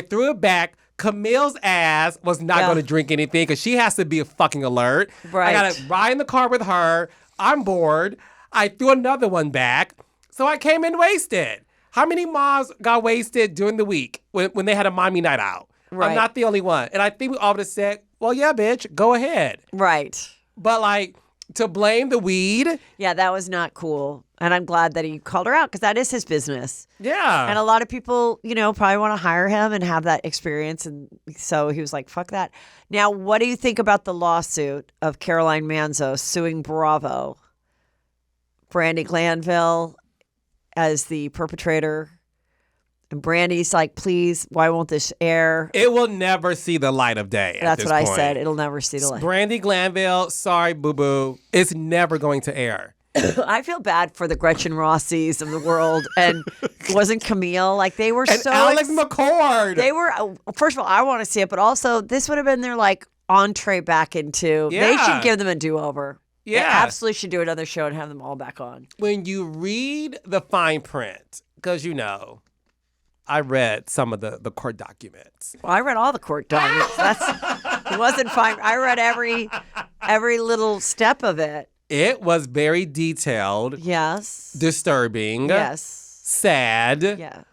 [SPEAKER 3] threw it back. Camille's ass was not going to drink anything because she has to be fucking alert.
[SPEAKER 2] Right.
[SPEAKER 3] I got to ride in the car with her. I'm bored. I threw another one back. So I came in wasted. How many moms got wasted during the week when they had a mommy night out?
[SPEAKER 2] Right.
[SPEAKER 3] I'm not the only one. And I think we all would have said, well, yeah, bitch, go ahead.
[SPEAKER 2] Right.
[SPEAKER 3] But like, to blame the weed.
[SPEAKER 2] Yeah, that was not cool. And I'm glad that he called her out because that is his business.
[SPEAKER 3] Yeah.
[SPEAKER 2] And a lot of people, probably want to hire him and have that experience. And so he was like, fuck that. Now, what do you think about the lawsuit of Caroline Manzo suing Bravo? Brandi Glanville as the perpetrator. And Brandy's like, please, why won't this air?
[SPEAKER 3] It will never see the light of day.
[SPEAKER 2] That's what I
[SPEAKER 3] point.
[SPEAKER 2] said. It'll never see the light.
[SPEAKER 3] Brandi Glanville, sorry, boo-boo. It's never going to air.
[SPEAKER 2] I feel bad for the Gretchen Rossies of the world. And wasn't Camille? Like, they were
[SPEAKER 3] and
[SPEAKER 2] so...
[SPEAKER 3] Alex McCord.
[SPEAKER 2] They were... First of all, I want to see it. But also, this would have been their, like, entree back into... Yeah. They should give them a do-over.
[SPEAKER 3] Yeah.
[SPEAKER 2] They absolutely should do another show and have them all back on.
[SPEAKER 3] When you read the fine print, because I read some of the court documents.
[SPEAKER 2] Well, I read all the court documents. It wasn't fine. I read every little step of it.
[SPEAKER 3] It was very detailed.
[SPEAKER 2] Yes.
[SPEAKER 3] Disturbing.
[SPEAKER 2] Yes.
[SPEAKER 3] Sad.
[SPEAKER 2] Yeah.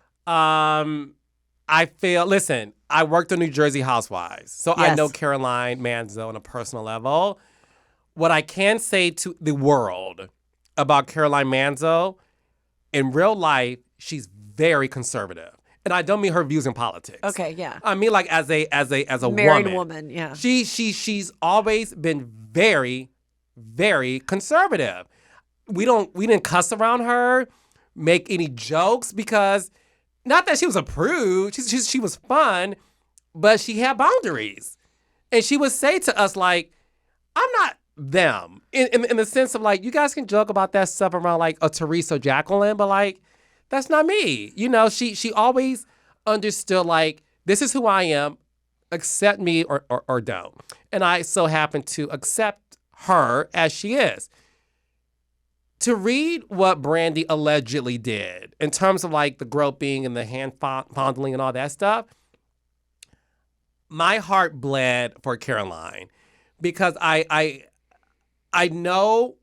[SPEAKER 3] Listen, I worked on New Jersey Housewives, so
[SPEAKER 2] Yes.
[SPEAKER 3] I know Caroline Manzo on a personal level. What I can say to the world about Caroline Manzo, in real life, she's very conservative. And I don't mean her views in politics.
[SPEAKER 2] Okay, yeah.
[SPEAKER 3] I mean like as a
[SPEAKER 2] Married woman, yeah.
[SPEAKER 3] She's always been very, very conservative. We didn't cuss around her, make any jokes because not that she was a prude. She was fun, but she had boundaries. And she would say to us like, I'm not them. In the sense of like, you guys can joke about that stuff around like a Teresa Jacqueline, but like, that's not me. She always understood, like, this is who I am, accept me or don't. And I so happen to accept her as she is. To read what Brandi allegedly did in terms of, like, the groping and the hand fondling and all that stuff, my heart bled for Caroline because I know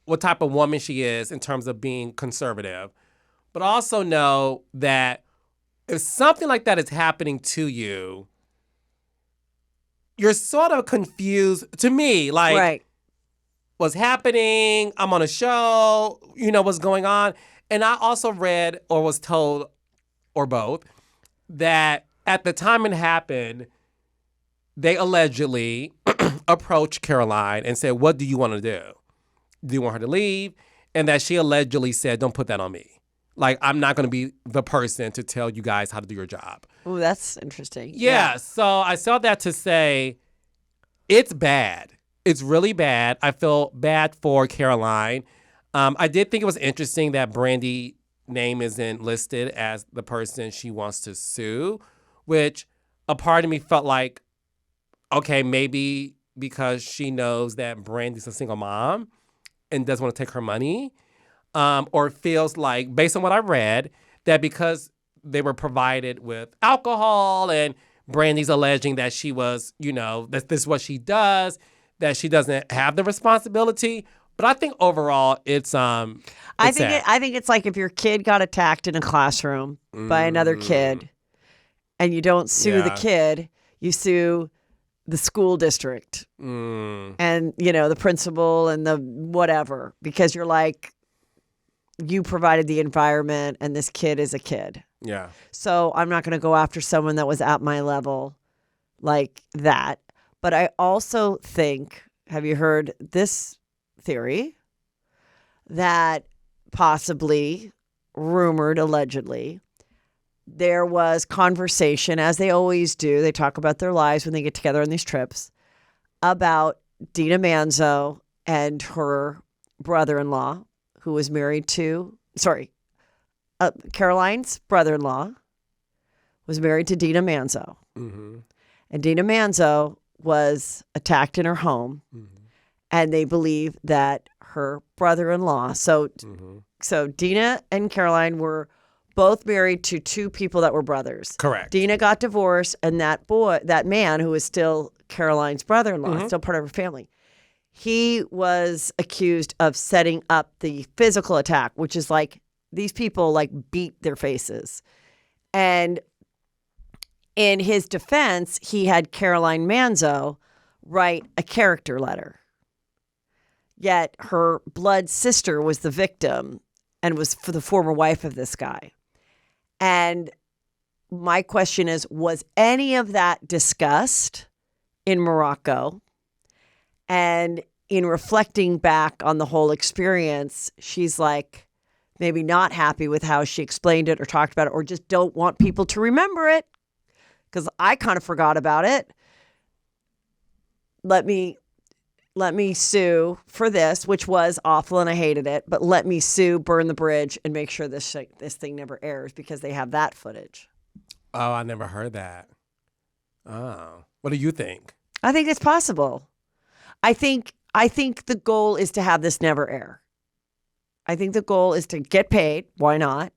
[SPEAKER 3] what type of woman she is in terms of being conservative. But also know that if something like that is happening to you, you're sort of confused, to me, like,
[SPEAKER 2] right.
[SPEAKER 3] What's happening? I'm on a show, what's going on. And I also read or was told, or both, that at the time it happened, they allegedly approached Caroline and said, what do you want to do? didn't want her to leave, and that she allegedly said, "Don't put that on me. Like, I'm not going to be the person to tell you guys how to do your job."
[SPEAKER 2] Oh, that's interesting.
[SPEAKER 3] Yeah, so I saw that to say it's bad. It's really bad. I feel bad for Caroline. I did think it was interesting that Brandy's name isn't listed as the person she wants to sue, which a part of me felt like, okay, maybe because she knows that Brandy's a single mom and doesn't want to take her money, or feels like, based on what I read, that because they were provided with alcohol and Brandy's alleging that she was, that this is what she does, that she doesn't have the responsibility. But I think overall it's
[SPEAKER 2] I think it's like if your kid got attacked in a classroom by another kid and you don't sue the kid, you sue the school district and, the principal and the whatever, because you're like, you provided the environment and this kid is a kid.
[SPEAKER 3] Yeah.
[SPEAKER 2] So I'm not going to go after someone that was at my level like that. But I also think, have you heard this theory that possibly, rumored, allegedly, there was conversation, as they always do, they talk about their lives when they get together on these trips, about Dina Manzo and her brother-in-law, who was married to, Caroline's brother-in-law was married to Dina Manzo.
[SPEAKER 3] Mm-hmm.
[SPEAKER 2] And Dina Manzo was attacked in her home. Mm-hmm. And they believe that her brother-in-law, so Dina and Caroline were both married to two people that were brothers.
[SPEAKER 3] Correct.
[SPEAKER 2] Dina got divorced, and that man who was still Caroline's brother-in-law, still part of her family, he was accused of setting up the physical attack, which is like these people like beat their faces. And in his defense, he had Caroline Manzo write a character letter. Yet her blood sister was the victim and was for the former wife of this guy. And my question is, was any of that discussed in Morocco? And in reflecting back on the whole experience, she's like maybe not happy with how she explained it or talked about it, or just don't want people to remember it, because I kind of forgot about it. Let me sue for this, which was awful and I hated it, but let me sue, burn the bridge, and make sure this thing never airs because they have that footage.
[SPEAKER 3] Oh, I never heard that. Oh. What do you think?
[SPEAKER 2] I think it's possible. I think the goal is to have this never air. I think the goal is to get paid. Why not?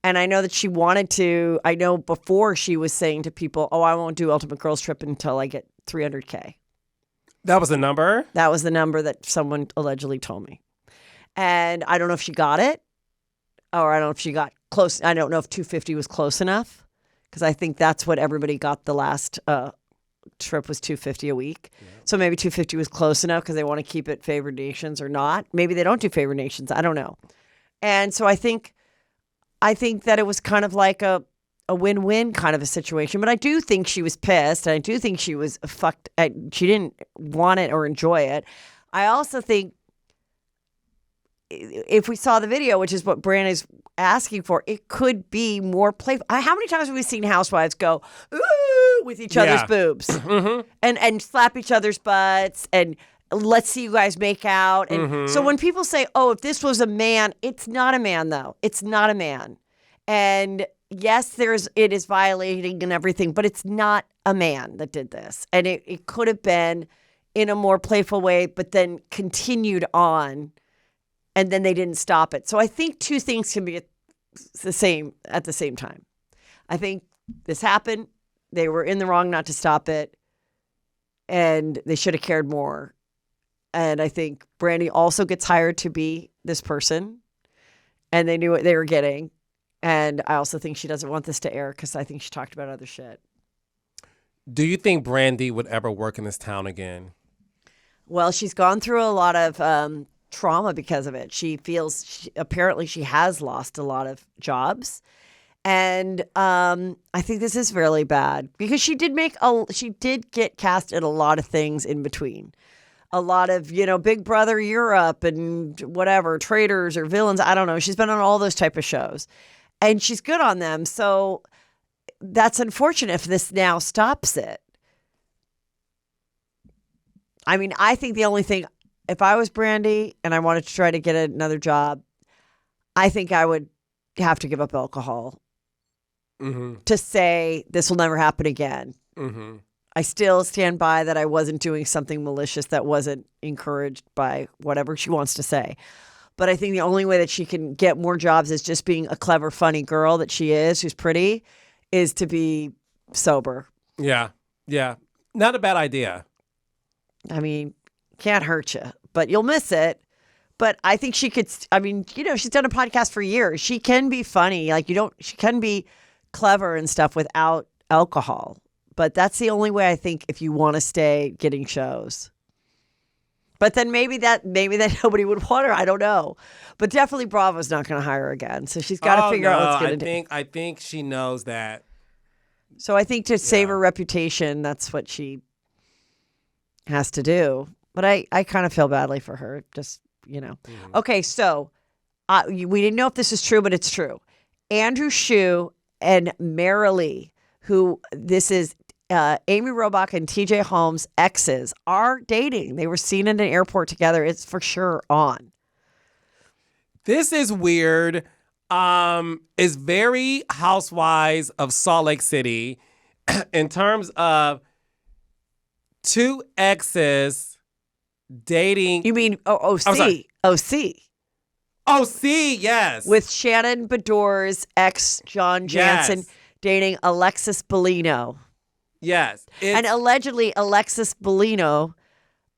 [SPEAKER 2] And I know that she wanted to. I know before she was saying to people, "Oh, I won't do Ultimate Girls Trip until I get $300K."
[SPEAKER 3] That was the number?
[SPEAKER 2] That was the number that someone allegedly told me. And I don't know if she got it, or I don't know if she got close. I don't know if 250 was close enough, because I think that's what everybody got the last trip was $250 a week. Yeah. So maybe 250 was close enough because they want to keep it favored nations or not. Maybe they don't do favored nations. I don't know. And so I think that it was kind of like a win-win kind of a situation. But I do think she was pissed. And I do think she was fucked. She didn't want it or enjoy it. I also think if we saw the video, which is what Brand is asking for, it could be more playful. How many times have we seen housewives go, ooh, with each other's boobs and slap each other's butts and let's see you guys make out. And so when people say, oh, if this was a man, it's not a man, though. It's not a man. And yes, it is violating and everything, but it's not a man that did this. And it could have been in a more playful way, but then continued on. And then they didn't stop it. So I think two things can be at the same time. I think this happened. They were in the wrong not to stop it. And they should have cared more. And I think Brandy also gets hired to be this person. And they knew what they were getting. And I also think she doesn't want this to air because I think she talked about other shit.
[SPEAKER 3] Do you think Brandy would ever work in this town again?
[SPEAKER 2] Well, she's gone through a lot of trauma because of it. She feels apparently she has lost a lot of jobs, and I think this is really bad because she did get cast in a lot of things in between. a lot of, Big Brother Europe and whatever, Traitors or Villains. I don't know. She's been on all those type of shows. And she's good on them. So that's unfortunate if this now stops it. I mean, I think the only thing, if I was Brandy and I wanted to try to get another job, I think I would have to give up alcohol to say this will never happen again. I still stand by that I wasn't doing something malicious that wasn't encouraged by whatever she wants to say. But I think the only way that she can get more jobs is just being a clever, funny girl that she is, who's pretty, is to be sober.
[SPEAKER 3] Yeah. Yeah. Not a bad idea.
[SPEAKER 2] I mean, can't hurt you, but you'll miss it. But I think she could, she's done a podcast for years. She can be funny. She can be clever and stuff without alcohol. But that's the only way I think if you want to stay getting shows. But then maybe that nobody would want her. I don't know. But definitely Bravo's not going to hire her again. So she's got to figure out what's going to do.
[SPEAKER 3] I think she knows that.
[SPEAKER 2] So I think to save her reputation, that's what she has to do. But I kind of feel badly for her. Just, Okay, so we didn't know if this is true, but it's true. Andrew Shue and Marilee, who this is Amy Robach and TJ Holmes, exes, are dating. They were seen in an airport together. It's for sure on.
[SPEAKER 3] This is weird. It's very Housewives of Salt Lake City in terms of two exes dating.
[SPEAKER 2] You mean OC? OC.
[SPEAKER 3] OC, yes.
[SPEAKER 2] With Shannon Bedore's ex, John Jansen, dating Alexis Bellino.
[SPEAKER 3] Yes.
[SPEAKER 2] And allegedly, Alexis Bellino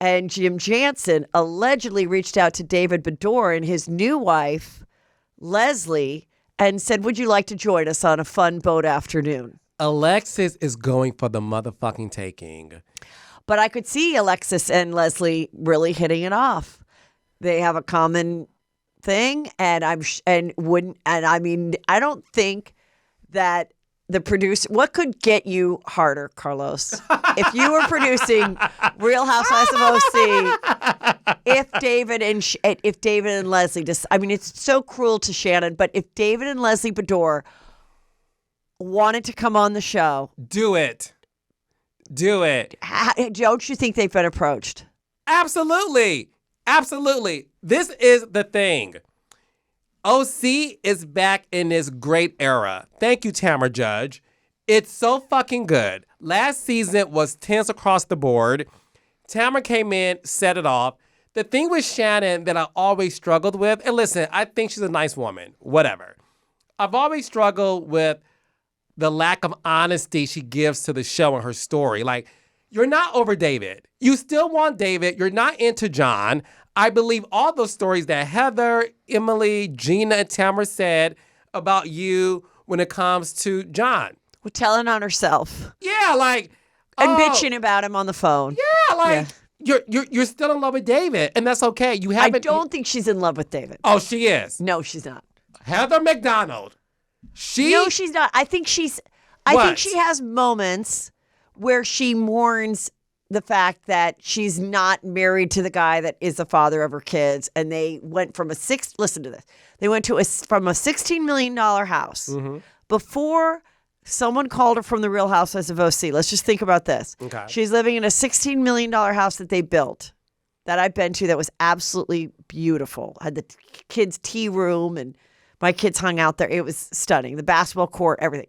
[SPEAKER 2] and Jim Jansen allegedly reached out to David Bedore and his new wife, Leslie, and said, would you like to join us on a fun boat afternoon?
[SPEAKER 3] Alexis is going for the motherfucking taking.
[SPEAKER 2] But I could see Alexis and Leslie really hitting it off. They have a common thing, and I don't think that the producer, what could get you harder, Carlos? If you were producing Real Housewives of OC, if David and Leslie it's so cruel to Shannon, but if David and Leslie Bedore wanted to come on the show,
[SPEAKER 3] do it.
[SPEAKER 2] Don't you think they've been approached?
[SPEAKER 3] Absolutely. This is the thing. OC is back in this great era. Thank you, Tamara Judge. It's so fucking good. Last season was tense across the board. Tamara came in, set it off. The thing with Shannon that I always struggled with, and listen, I think she's a nice woman, whatever. I've always struggled with the lack of honesty she gives to the show and her story. Like, you're not over David. You still want David. You're not into John. I believe all those stories that Heather, Emily, Gina, and Tamara said about you when it comes to John.
[SPEAKER 2] Well, telling on herself.
[SPEAKER 3] Yeah,
[SPEAKER 2] and bitching about him on the phone.
[SPEAKER 3] Yeah, you're still in love with David, and that's okay.
[SPEAKER 2] I don't think she's in love with David.
[SPEAKER 3] Oh, she is.
[SPEAKER 2] No, she's not.
[SPEAKER 3] Heather McDonald.
[SPEAKER 2] No, she's not. I think she has moments where she mourns the fact that she's not married to the guy that is the father of her kids, and they went from listen to this. They went from a $16 million house before someone called her from the Real Housewives of OC. Let's just think about this.
[SPEAKER 3] Okay.
[SPEAKER 2] She's living in a $16 million house that they built that I've been to that was absolutely beautiful. Had the kids' tea room, and my kids hung out there. It was stunning. The basketball court, everything.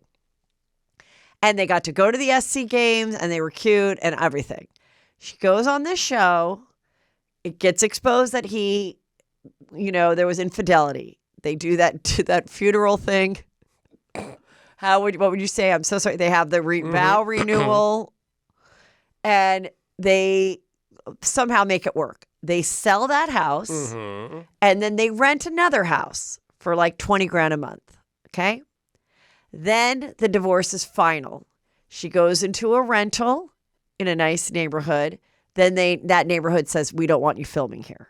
[SPEAKER 2] And they got to go to the SC games, and they were cute and everything. She goes on this show. It gets exposed that there was infidelity. They do that funeral thing. What would you say? I'm so sorry. They have the vow renewal, and they somehow make it work. They sell that house, and then they rent another house for like $20,000 a month. Okay. Then the divorce is final. She goes into a rental in a nice neighborhood. Then that neighborhood says, we don't want you filming here.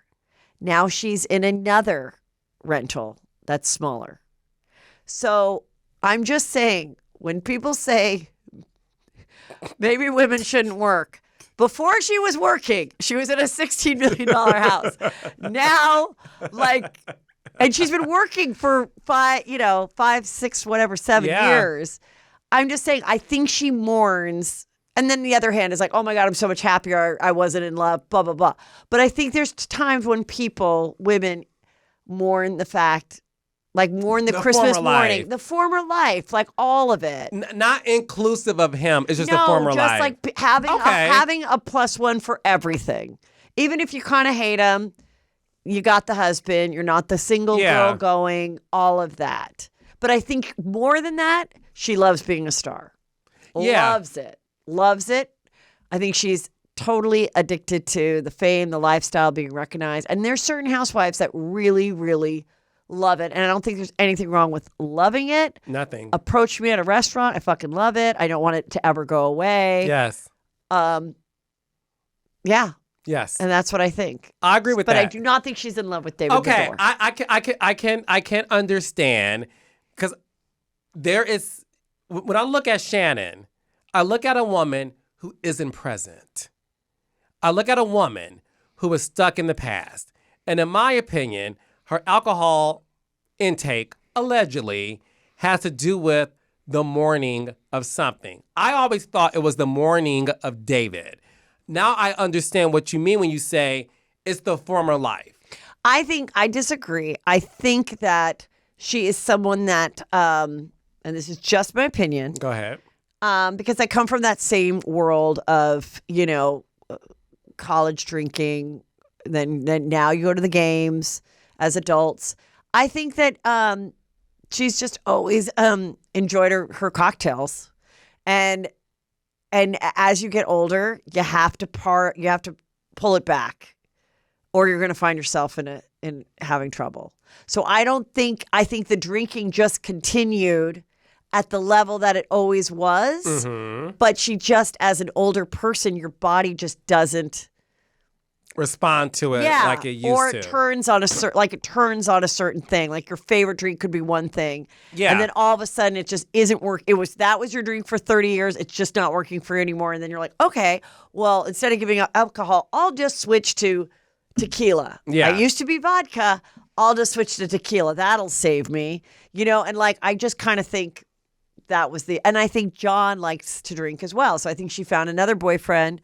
[SPEAKER 2] Now she's in another rental that's smaller. So I'm just saying, when people say maybe women shouldn't work, Before she was working, she was in a $16 million house. Now, like, and she's been working for 5, 6, whatever, 7 years. I'm just saying, I think she mourns. And then the other hand is like, oh my God, I'm so much happier. I wasn't in love, blah, blah, blah. But I think there's times when women mourn the fact, like mourn the Christmas morning, the former life, like all of it.
[SPEAKER 3] Not inclusive of him. It's just the former life.
[SPEAKER 2] Just like having a +1 for everything. Even if you kind of hate him, you got the husband, you're not the single girl going, all of that. But I think more than that, she loves being a star.
[SPEAKER 3] Yeah.
[SPEAKER 2] Loves it. I think she's totally addicted to the fame, the lifestyle, being recognized. And there's certain housewives that really, really love it. And I don't think there's anything wrong with loving it.
[SPEAKER 3] Nothing.
[SPEAKER 2] Approach me at a restaurant. I fucking love it. I don't want it to ever go away.
[SPEAKER 3] Yes.
[SPEAKER 2] Yeah.
[SPEAKER 3] Yes.
[SPEAKER 2] And that's what I think.
[SPEAKER 3] I agree with that.
[SPEAKER 2] But I do not think she's in love with David Bedore.
[SPEAKER 3] I can understand, because there is, when I look at Shannon, I look at a woman who isn't present. I look at a woman who is stuck in the past. And in my opinion, her alcohol intake, allegedly, has to do with the mourning of something. I always thought it was the mourning of David. Now I understand what you mean when you say it's the former life.
[SPEAKER 2] I disagree. I think that she is someone that, and this is just my opinion.
[SPEAKER 3] Go ahead.
[SPEAKER 2] Because I come from that same world of, college drinking, then now you go to the games as adults. I think that she's just always enjoyed her cocktails, and as you get older, you have to pull it back, or you're going to find yourself in having trouble. So I think the drinking just continued at the level that it always was, but she just, as an older person, your body just doesn't
[SPEAKER 3] respond to it like it used to.
[SPEAKER 2] Or it turns on a certain thing. Like your favorite drink could be one thing. Yeah. And then all of a sudden it just isn't work. That was your drink for 30 years. It's just not working for you anymore. And then you're like, okay, well, instead of giving up alcohol, I'll just switch to tequila. Yeah. I used to be vodka. I'll just switch to tequila. That'll save me. And like, I just kind of think that was and I think John likes to drink as well. So I think she found another boyfriend,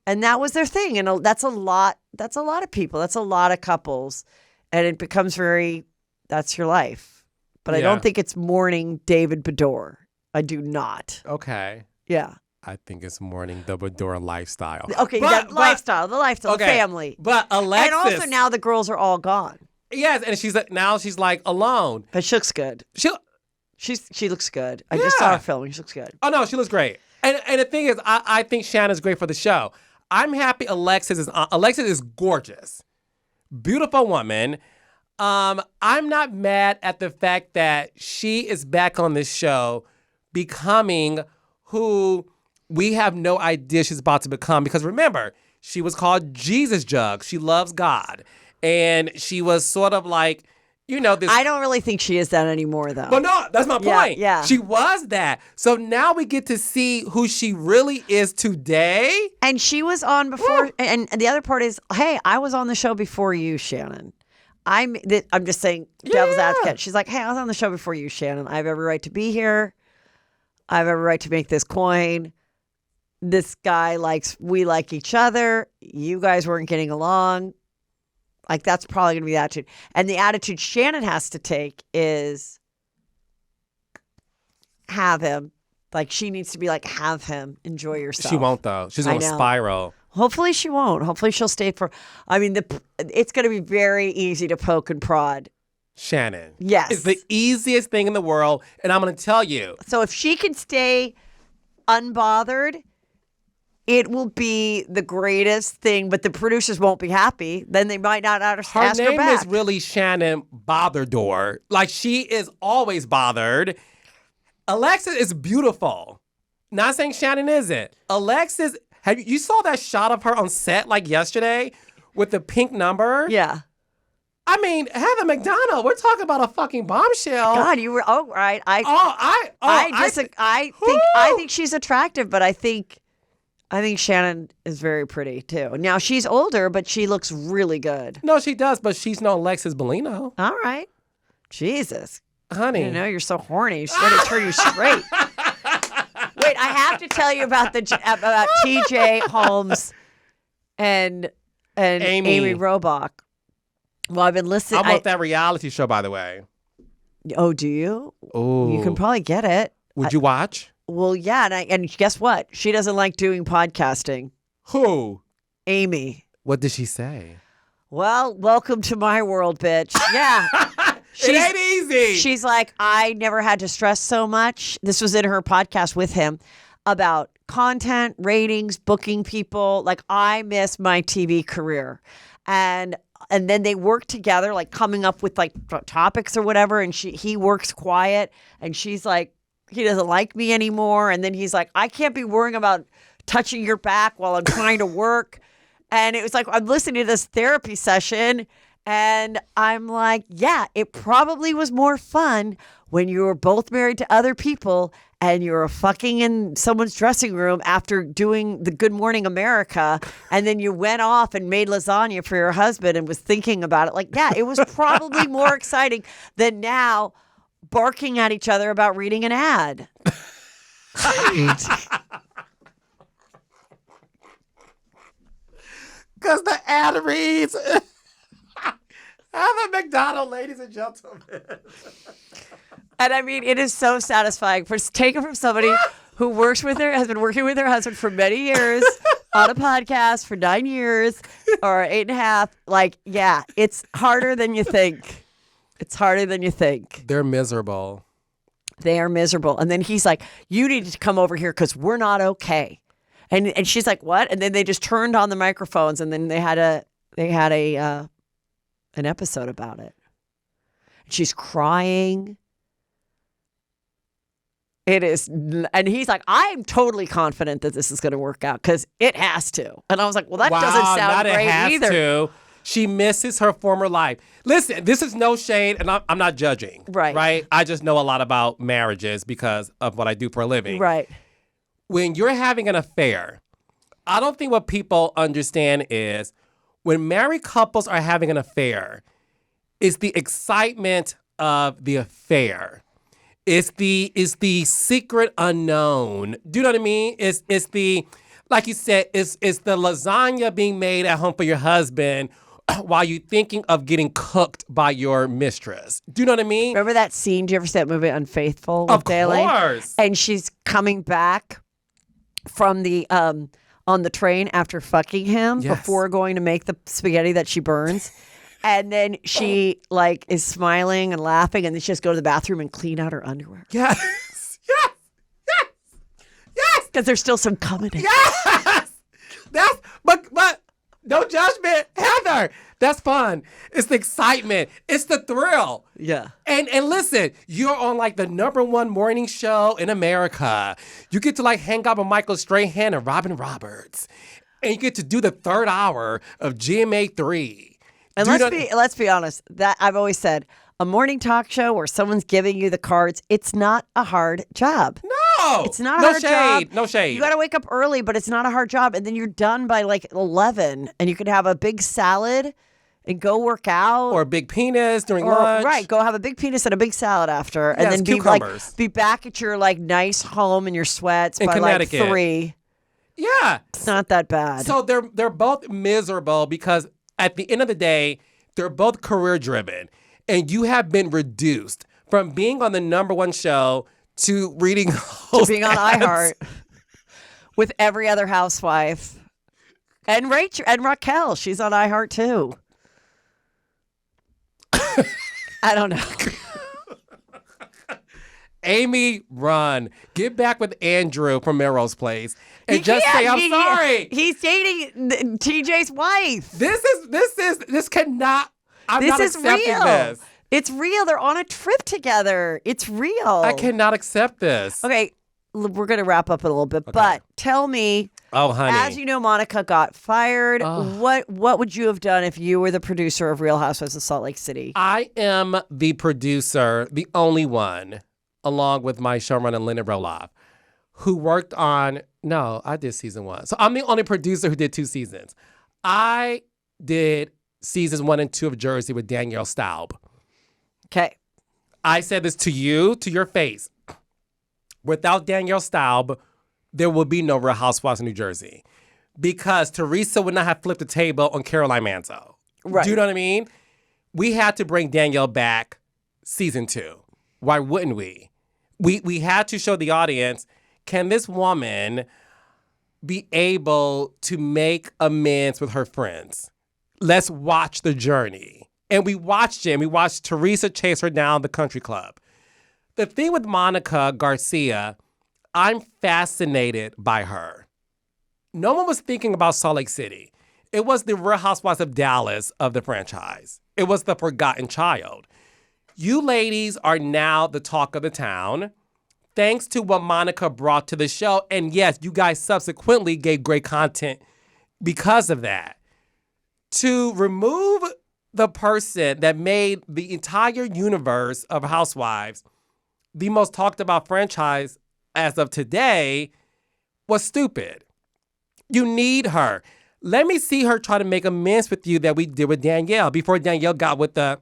[SPEAKER 2] and that was their thing. And that's a lot of people. That's a lot of couples. And it becomes that's your life. But I don't think it's mourning David Bedore. I do not.
[SPEAKER 3] Okay.
[SPEAKER 2] Yeah.
[SPEAKER 3] I think it's mourning the Bedore lifestyle.
[SPEAKER 2] Okay, the lifestyle, the family.
[SPEAKER 3] But Alexis.
[SPEAKER 2] And also now the girls are all gone.
[SPEAKER 3] Yes, and she's like alone.
[SPEAKER 2] But she looks good. She looks good. I just saw her filming. She looks good.
[SPEAKER 3] Oh, no, she looks great. And the thing is, I think Shannon's great for the show. I'm happy Alexis is gorgeous. Beautiful woman. I'm not mad at the fact that she is back on this show becoming who we have no idea she's about to become. Because remember, she was called Jesus Jug. She loves God. And she was sort of like, this.
[SPEAKER 2] I don't really think she is that anymore, though.
[SPEAKER 3] But no, that's my point.
[SPEAKER 2] Yeah.
[SPEAKER 3] She was that. So now we get to see who she really is today.
[SPEAKER 2] And she was on before. And the other part is, hey, I was on the show before you, Shannon. I'm just saying, devil's advocate. She's like, hey, I was on the show before you, Shannon. I have every right to be here. I have every right to make this coin. This guy we like each other. You guys weren't getting along. Like, that's probably going to be the attitude. And the attitude Shannon has to take is have him. Like, she needs to be like, have him. Enjoy yourself.
[SPEAKER 3] She won't, though. She's going to spiral.
[SPEAKER 2] Hopefully she won't. Hopefully she'll stay it's going to be very easy to poke and prod
[SPEAKER 3] Shannon.
[SPEAKER 2] Yes.
[SPEAKER 3] It's the easiest thing in the world. And I'm going to tell you.
[SPEAKER 2] So if she can stay unbothered, it will be the greatest thing, but the producers won't be happy. Then they might not ask her back. Her name
[SPEAKER 3] is really Shannon Botherdor. Like, she is always bothered. Alexis is beautiful. Not saying Shannon isn't. Alexis, you saw that shot of her on set like yesterday with the pink number?
[SPEAKER 2] Yeah.
[SPEAKER 3] I mean, Heather McDonald, we're talking about a fucking bombshell.
[SPEAKER 2] God, you were right. I think she's attractive, but I think I think Shannon is very pretty too. Now she's older, but she looks really good.
[SPEAKER 3] No, she does, but she's no Alexis Bellino.
[SPEAKER 2] All right. Jesus.
[SPEAKER 3] Honey.
[SPEAKER 2] You know, you're so horny. She's going to turn you straight. Wait, I have to tell you about TJ Holmes and Amy Robach. Well, I've been listening.
[SPEAKER 3] I'm off that reality show, by the way.
[SPEAKER 2] Oh, do you?
[SPEAKER 3] Oh.
[SPEAKER 2] You can probably get it.
[SPEAKER 3] Would you watch?
[SPEAKER 2] Well, yeah. And guess what? She doesn't like doing podcasting.
[SPEAKER 3] Who?
[SPEAKER 2] Amy.
[SPEAKER 3] What did she say?
[SPEAKER 2] Well, welcome to my world, bitch. Yeah.
[SPEAKER 3] It ain't easy.
[SPEAKER 2] She's like, I never had to stress so much. This was in her podcast with him about content, ratings, booking people. Like, I miss my TV career. And then they work together, like coming up with like topics or whatever. And he works quiet. And she's like, he doesn't like me anymore. And then he's like, I can't be worrying about touching your back while I'm trying to work. And it was like, I'm listening to this therapy session. And I'm like, yeah, it probably was more fun when you were both married to other people and you were fucking in someone's dressing room after doing the Good Morning America. And then you went off and made lasagna for your husband and was thinking about it. Like, yeah, it was probably more exciting than now barking at each other about reading an ad.
[SPEAKER 3] Because the ad reads... I'm a McDonald, ladies and gentlemen.
[SPEAKER 2] And I mean, it is so satisfying for taken from somebody who has been working with her husband for many years on a podcast for 9 years or 8.5. Like, yeah, it's harder than you think. It's harder than you think.
[SPEAKER 3] They're miserable.
[SPEAKER 2] They are miserable. And then he's like, you need to come over here because we're not okay. And she's like, what? And then they just turned on the microphones and then they had an episode about it. She's crying. It is, and he's like, I'm totally confident that this is going to work out because it has to. And I was like, well, that doesn't sound great either.
[SPEAKER 3] To. She misses her former life. Listen, this is no shade, and I'm not judging. Right. I just know a lot about marriages because of what I do for a living.
[SPEAKER 2] Right.
[SPEAKER 3] When you're having an affair, I don't think what people understand is when married couples are having an affair, it's the excitement of the affair. It's the secret unknown. Do you know what I mean? It's the, like you said, it's the lasagna being made at home for your husband while you're thinking of getting cooked by your mistress. Do you know what I mean?
[SPEAKER 2] Remember that scene? Did you ever see that movie Unfaithful with Daly?
[SPEAKER 3] Of course.
[SPEAKER 2] And she's coming back from the on the train after fucking him before going to make the spaghetti that she burns. And then she like is smiling and laughing and then she just go to the bathroom and clean out her underwear.
[SPEAKER 3] Yes.
[SPEAKER 2] Because there's still some coming in.
[SPEAKER 3] Yes. But no judgment, Heather. That's fun. It's the excitement. It's the thrill.
[SPEAKER 2] Yeah.
[SPEAKER 3] And listen, you're on like the #1 morning show in America. You get to like hang out with Michael Strahan and Robin Roberts. And you get to do the 3rd hour of GMA3.
[SPEAKER 2] And let's be honest, that I've always said, a morning talk show where someone's giving you the cards, it's not a hard job.
[SPEAKER 3] No.
[SPEAKER 2] It's not a hard job.
[SPEAKER 3] No shade.
[SPEAKER 2] You got to wake up early, but it's not a hard job. And then you're done by like 11 and you can have a big salad and go work out.
[SPEAKER 3] Or a big penis during lunch.
[SPEAKER 2] Right. Go have a big penis and a big salad after. And then be back at your like nice home in your sweats
[SPEAKER 3] in
[SPEAKER 2] by
[SPEAKER 3] Connecticut.
[SPEAKER 2] Like 3.
[SPEAKER 3] Yeah.
[SPEAKER 2] It's not that bad.
[SPEAKER 3] So they're both miserable because at the end of the day, they're both career driven. And you have been reduced from being on the #1 show to reading
[SPEAKER 2] to being on iHeart with every other housewife. And Rachel and Raquel, she's on iHeart too. I don't know.
[SPEAKER 3] Amy, run. Get back with Andrew from Melrose Place and just say, I'm sorry.
[SPEAKER 2] He's dating TJ's wife.
[SPEAKER 3] This cannot. I'm
[SPEAKER 2] this
[SPEAKER 3] not
[SPEAKER 2] is
[SPEAKER 3] accepting
[SPEAKER 2] real.
[SPEAKER 3] this.
[SPEAKER 2] It's real. They're on a trip together. It's real.
[SPEAKER 3] I cannot accept this.
[SPEAKER 2] Okay, we're going to wrap up in a little bit, but tell me.
[SPEAKER 3] Oh, honey.
[SPEAKER 2] As you know, Monica got fired. What would you have done if you were the producer of Real Housewives of Salt Lake City?
[SPEAKER 3] I am the producer, the only one, along with my showrunner, Linda Roloff, who worked on, no, I did season 1. So I'm the only producer who did 2 seasons. I did seasons 1 and 2 of Jersey with Danielle Staub.
[SPEAKER 2] Okay.
[SPEAKER 3] I said this to you, to your face. Without Danielle Staub, there will be no Real Housewives of New Jersey. Because Teresa would not have flipped the table on Caroline Manzo.
[SPEAKER 2] Right.
[SPEAKER 3] Do you know what I mean? We had to bring Danielle back season 2. Why wouldn't we? We had to show the audience, can this woman be able to make amends with her friends? Let's watch the journey. And we watched it. And we watched Teresa chase her down the country club. The thing with Monica Garcia, I'm fascinated by her. No one was thinking about Salt Lake City. It was the Real Housewives of Dallas of the franchise. It was the forgotten child. You ladies are now the talk of the town, thanks to what Monica brought to the show. And yes, you guys subsequently gave great content because of that. To remove the person that made the entire universe of Housewives the most talked about franchise as of today was stupid. You need her. Let me see her try to make amends with you that we did with Danielle before Danielle got with the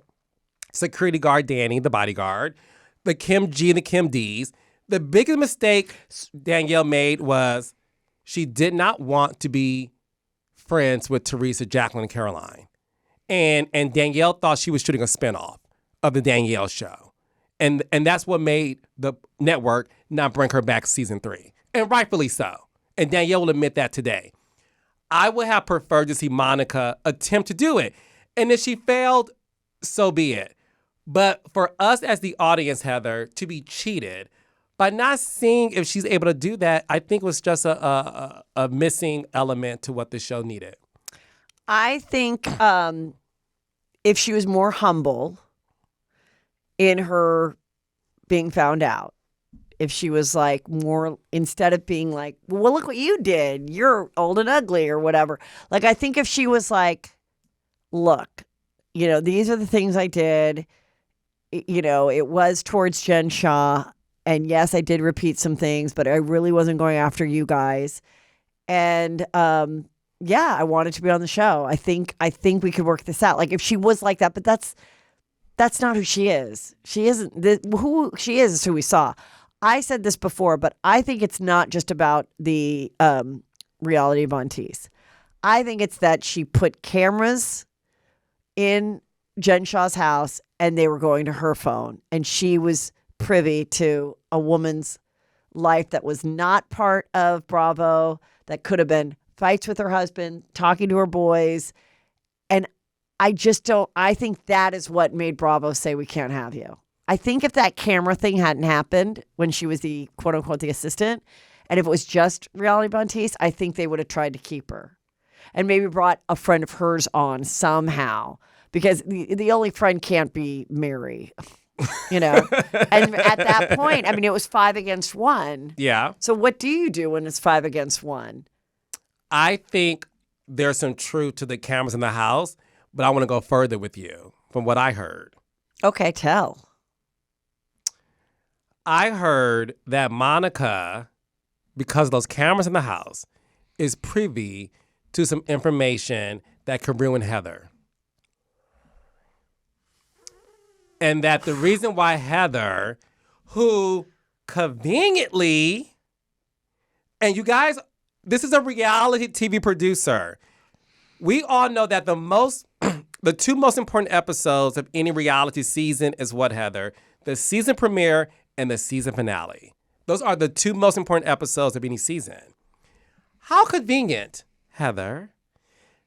[SPEAKER 3] security guard Danny, the bodyguard, the Kim G and the Kim D's. The biggest mistake Danielle made was she did not want to be friends with Teresa, Jacqueline, and Caroline. And Danielle thought she was shooting a spinoff of the Danielle show. And that's what made the network not bring her back season 3. And rightfully so. And Danielle will admit that today. I would have preferred to see Monica attempt to do it. And if she failed, so be it. But for us as the audience, Heather, to be cheated by not seeing if she's able to do that, I think was just a missing element to what the show needed.
[SPEAKER 2] I think if she was more humble in her being found out, if she was like more, instead of being like, well, look what you did, you're old and ugly or whatever. Like, I think if she was like, look, these are the things I did. It was towards Jen Shah. And yes, I did repeat some things, but I really wasn't going after you guys. And yeah, I wanted to be on the show. I think we could work this out. Like, if she was like that, but that's not who she is. She isn't. Who she is who we saw. I said this before, but I think it's not just about the reality of Monteith. I think it's that she put cameras in Jen Shah's house and they were going to her phone. And she was privy to a woman's life that was not part of Bravo, that could have been fights with her husband, talking to her boys. And I think that is what made Bravo say, we can't have you. I think if that camera thing hadn't happened when she was the quote unquote the assistant, and if it was just reality Monteith, I think they would have tried to keep her and maybe brought a friend of hers on somehow, because the only friend can't be Mary, And at that point, it was 5 against 1.
[SPEAKER 3] Yeah.
[SPEAKER 2] So what do you do when it's 5 against 1?
[SPEAKER 3] I think there's some truth to the cameras in the house, but I want to go further with you from what I heard.
[SPEAKER 2] Okay, tell.
[SPEAKER 3] I heard that Monica, because of those cameras in the house, is privy to some information that could ruin Heather. And that the reason why Heather, who conveniently, and you guys, this is a reality TV producer. We all know that the 2 most important episodes of any reality season is what, Heather? The season premiere and the season finale. Those are the 2 most important episodes of any season. How convenient, Heather,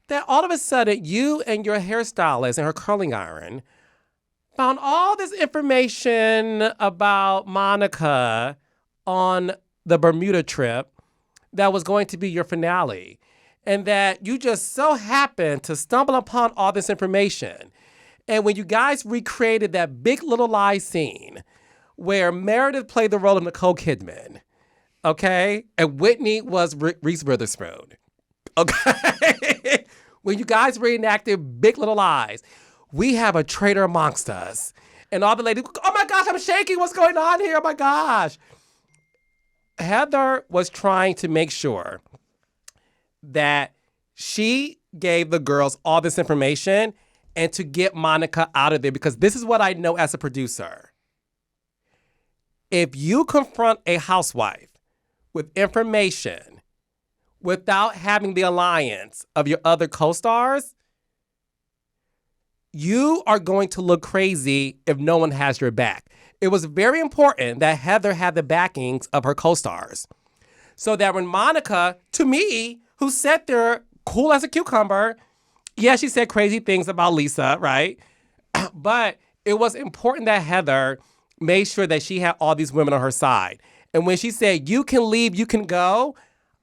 [SPEAKER 3] that all of a sudden you and your hairstylist and her curling iron found all this information about Monica on the Bermuda trip that was going to be your finale. And that you just so happened to stumble upon all this information. And when you guys recreated that Big Little Lies scene where Meredith played the role of Nicole Kidman, okay? And Whitney was Reese Witherspoon, okay? When you guys reenacted Big Little Lies, we have a traitor amongst us. And all the ladies, oh my gosh, I'm shaking. What's going on here? Oh my gosh. Heather was trying to make sure that she gave the girls all this information and to get Monica out of there, because this is what I know as a producer. If you confront a housewife with information without having the alliance of your other co-stars, you are going to look crazy if no one has your back. It was very important that Heather had the backings of her co-stars. So that when Monica, to me, who sat there cool as a cucumber, yeah, she said crazy things about Lisa, right? But it was important that Heather made sure that she had all these women on her side. And when she said, you can leave, you can go,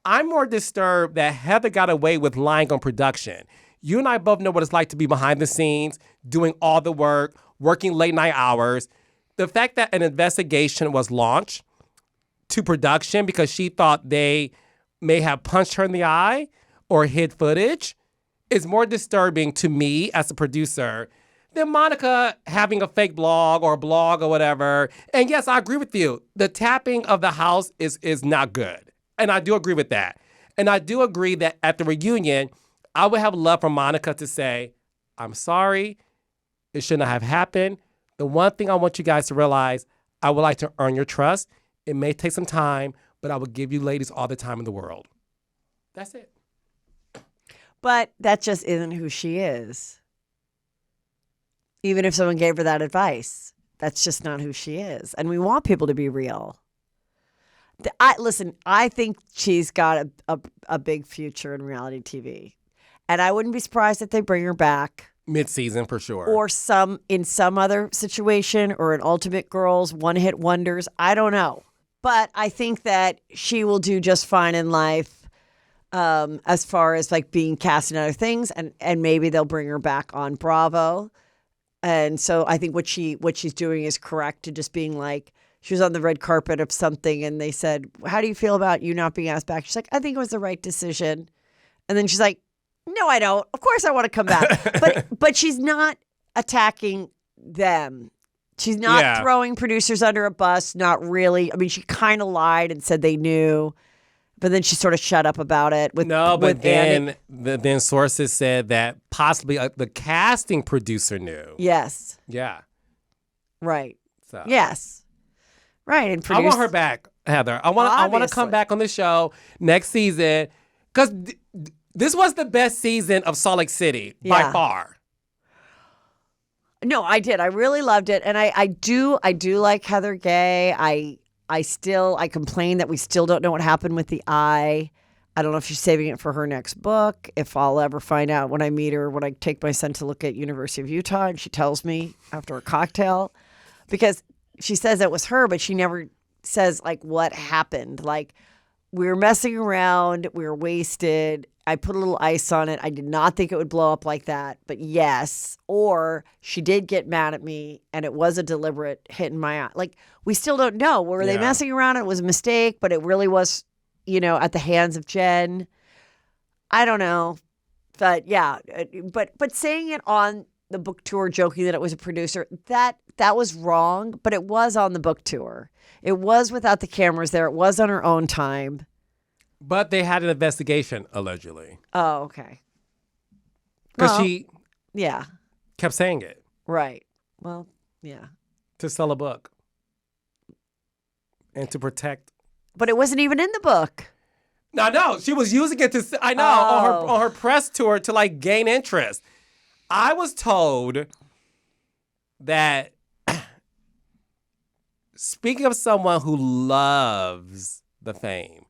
[SPEAKER 3] I'm more disturbed that Heather got away with lying on production. You and I both know what it's like to be behind the scenes, doing all the work, working late night hours. The fact that an investigation was launched to production because she thought they may have punched her in the eye or hid footage is more disturbing to me as a producer than Monica having a fake blog or a blog or whatever. And yes, I agree with you. The tapping of the house is not good. And I do agree with that. And I do agree that at the reunion, I would have loved for Monica to say, I'm sorry, it should not have happened. The one thing I want you guys to realize, I would like to earn your trust. It may take some time, but I will give you ladies all the time in the world. That's it.
[SPEAKER 2] But that just isn't who she is. Even if someone gave her that advice, that's just not who she is. And we want people to be real. Listen, I think she's got a big future in reality TV. And I wouldn't be surprised if they bring her back.
[SPEAKER 3] Mid-season for sure.
[SPEAKER 2] Or in some other situation, or an Ultimate Girls, one-hit wonders. I don't know. But I think that she will do just fine in life. As far as like being cast in other things, and maybe they'll bring her back on Bravo. And so I think what she's doing is correct, to just being like, she was on the red carpet of something and they said, how do you feel about you not being asked back? She's like, I think it was the right decision. And then she's like, no, I don't. Of course I want to come back. But she's not attacking them. She's not throwing producers under a bus, not really. I mean, she kind of lied and said they knew. But then she sort of shut up about it.
[SPEAKER 3] Then sources said that possibly the casting producer knew.
[SPEAKER 2] Yes.
[SPEAKER 3] Yeah.
[SPEAKER 2] Right.
[SPEAKER 3] So.
[SPEAKER 2] Yes. Right. And
[SPEAKER 3] I want her back, Heather. I want to come back on the show next season, because this was the best season of Salt Lake City by far.
[SPEAKER 2] No, I did. I really loved it, and I do like Heather Gay. I complain that we still don't know what happened with the eye. I don't know if she's saving it for her next book, if I'll ever find out when I meet her, when I take my son to look at University of Utah and she tells me after a cocktail. Because she says it was her, but she never says like what happened. Like, we were messing around, we were wasted, I put a little ice on it. I did not think it would blow up like that, but yes. Or she did get mad at me and it was a deliberate hit in my eye. Like, we still don't know. Were they messing around? It was a mistake, but it really was, at the hands of Jen. I don't know. But yeah, but saying it on the book tour, joking that it was a producer, that was wrong, but it was on the book tour. It was without the cameras there. It was on her own time.
[SPEAKER 3] But they had an investigation, allegedly.
[SPEAKER 2] Oh, okay.
[SPEAKER 3] Because she kept saying it.
[SPEAKER 2] Right. Well, yeah.
[SPEAKER 3] To sell a book. And to protect.
[SPEAKER 2] But it wasn't even in the book.
[SPEAKER 3] No. She was using it to, on her press tour to like gain interest. I was told that, speaking of someone who loves the fame,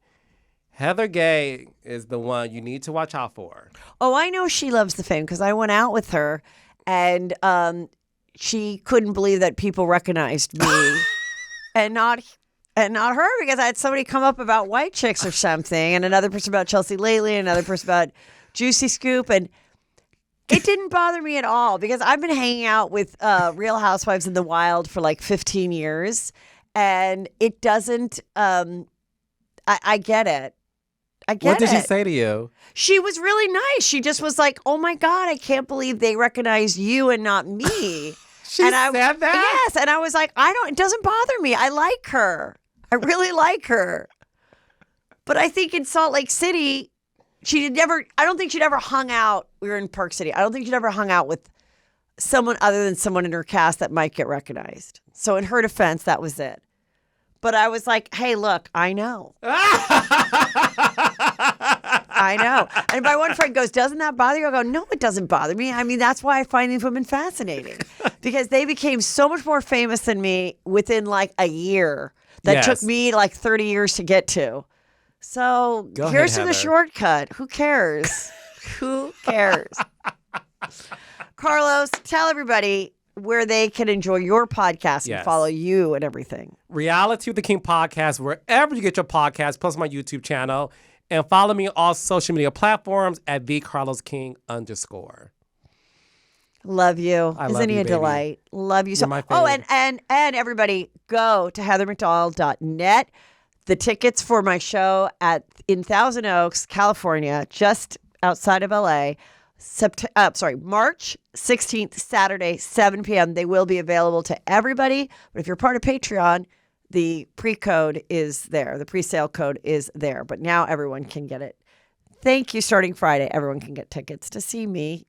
[SPEAKER 3] Heather Gay is the one you need to watch out for.
[SPEAKER 2] Oh, I know she loves the fame because I went out with her and she couldn't believe that people recognized me and not her, because I had somebody come up about white chicks or something, and another person about Chelsea Lately, and another person about Juicy Scoop, and it didn't bother me at all because I've been hanging out with Real Housewives in the wild for like 15 years, and it doesn't. I get it.
[SPEAKER 3] What did she say to you?
[SPEAKER 2] She was really nice. She just was like, "Oh my God, I can't believe they recognize you and not me."
[SPEAKER 3] She said that?
[SPEAKER 2] Yes, and I was like, it doesn't bother me. I like her. I really like her. But I think in Salt Lake City, I don't think she'd ever hung out. We were in Park City. I don't think she'd ever hung out with someone other than someone in her cast that might get recognized. So in her defense, that was it. But I was like, hey, look, I know. I know. And my one friend goes, doesn't that bother you? I go, no, it doesn't bother me. I mean, that's why I find these women fascinating. Because they became so much more famous than me within like a year. That took me like 30 years to get to. So here's to the shortcut. Who cares? Who cares? Carlos, tell everybody where they can enjoy your podcast and follow you and everything.
[SPEAKER 3] Reality with the King podcast, wherever you get your podcast, plus my YouTube channel. And follow me on all social media platforms at @TheCarlosKing_.
[SPEAKER 2] Love you.
[SPEAKER 3] I
[SPEAKER 2] Isn't
[SPEAKER 3] love
[SPEAKER 2] he
[SPEAKER 3] you,
[SPEAKER 2] a
[SPEAKER 3] baby.
[SPEAKER 2] delight? Love you so
[SPEAKER 3] You're my
[SPEAKER 2] Oh,
[SPEAKER 3] fave.
[SPEAKER 2] and everybody go to heathermcdonald.net. The tickets for my show in Thousand Oaks, California, just outside of LA, March 16th, Saturday, 7 p.m. They will be available to everybody. But if you're part of Patreon, the pre-code is there. The pre-sale code is there. But now everyone can get it. Thank you. Starting Friday, everyone can get tickets to see me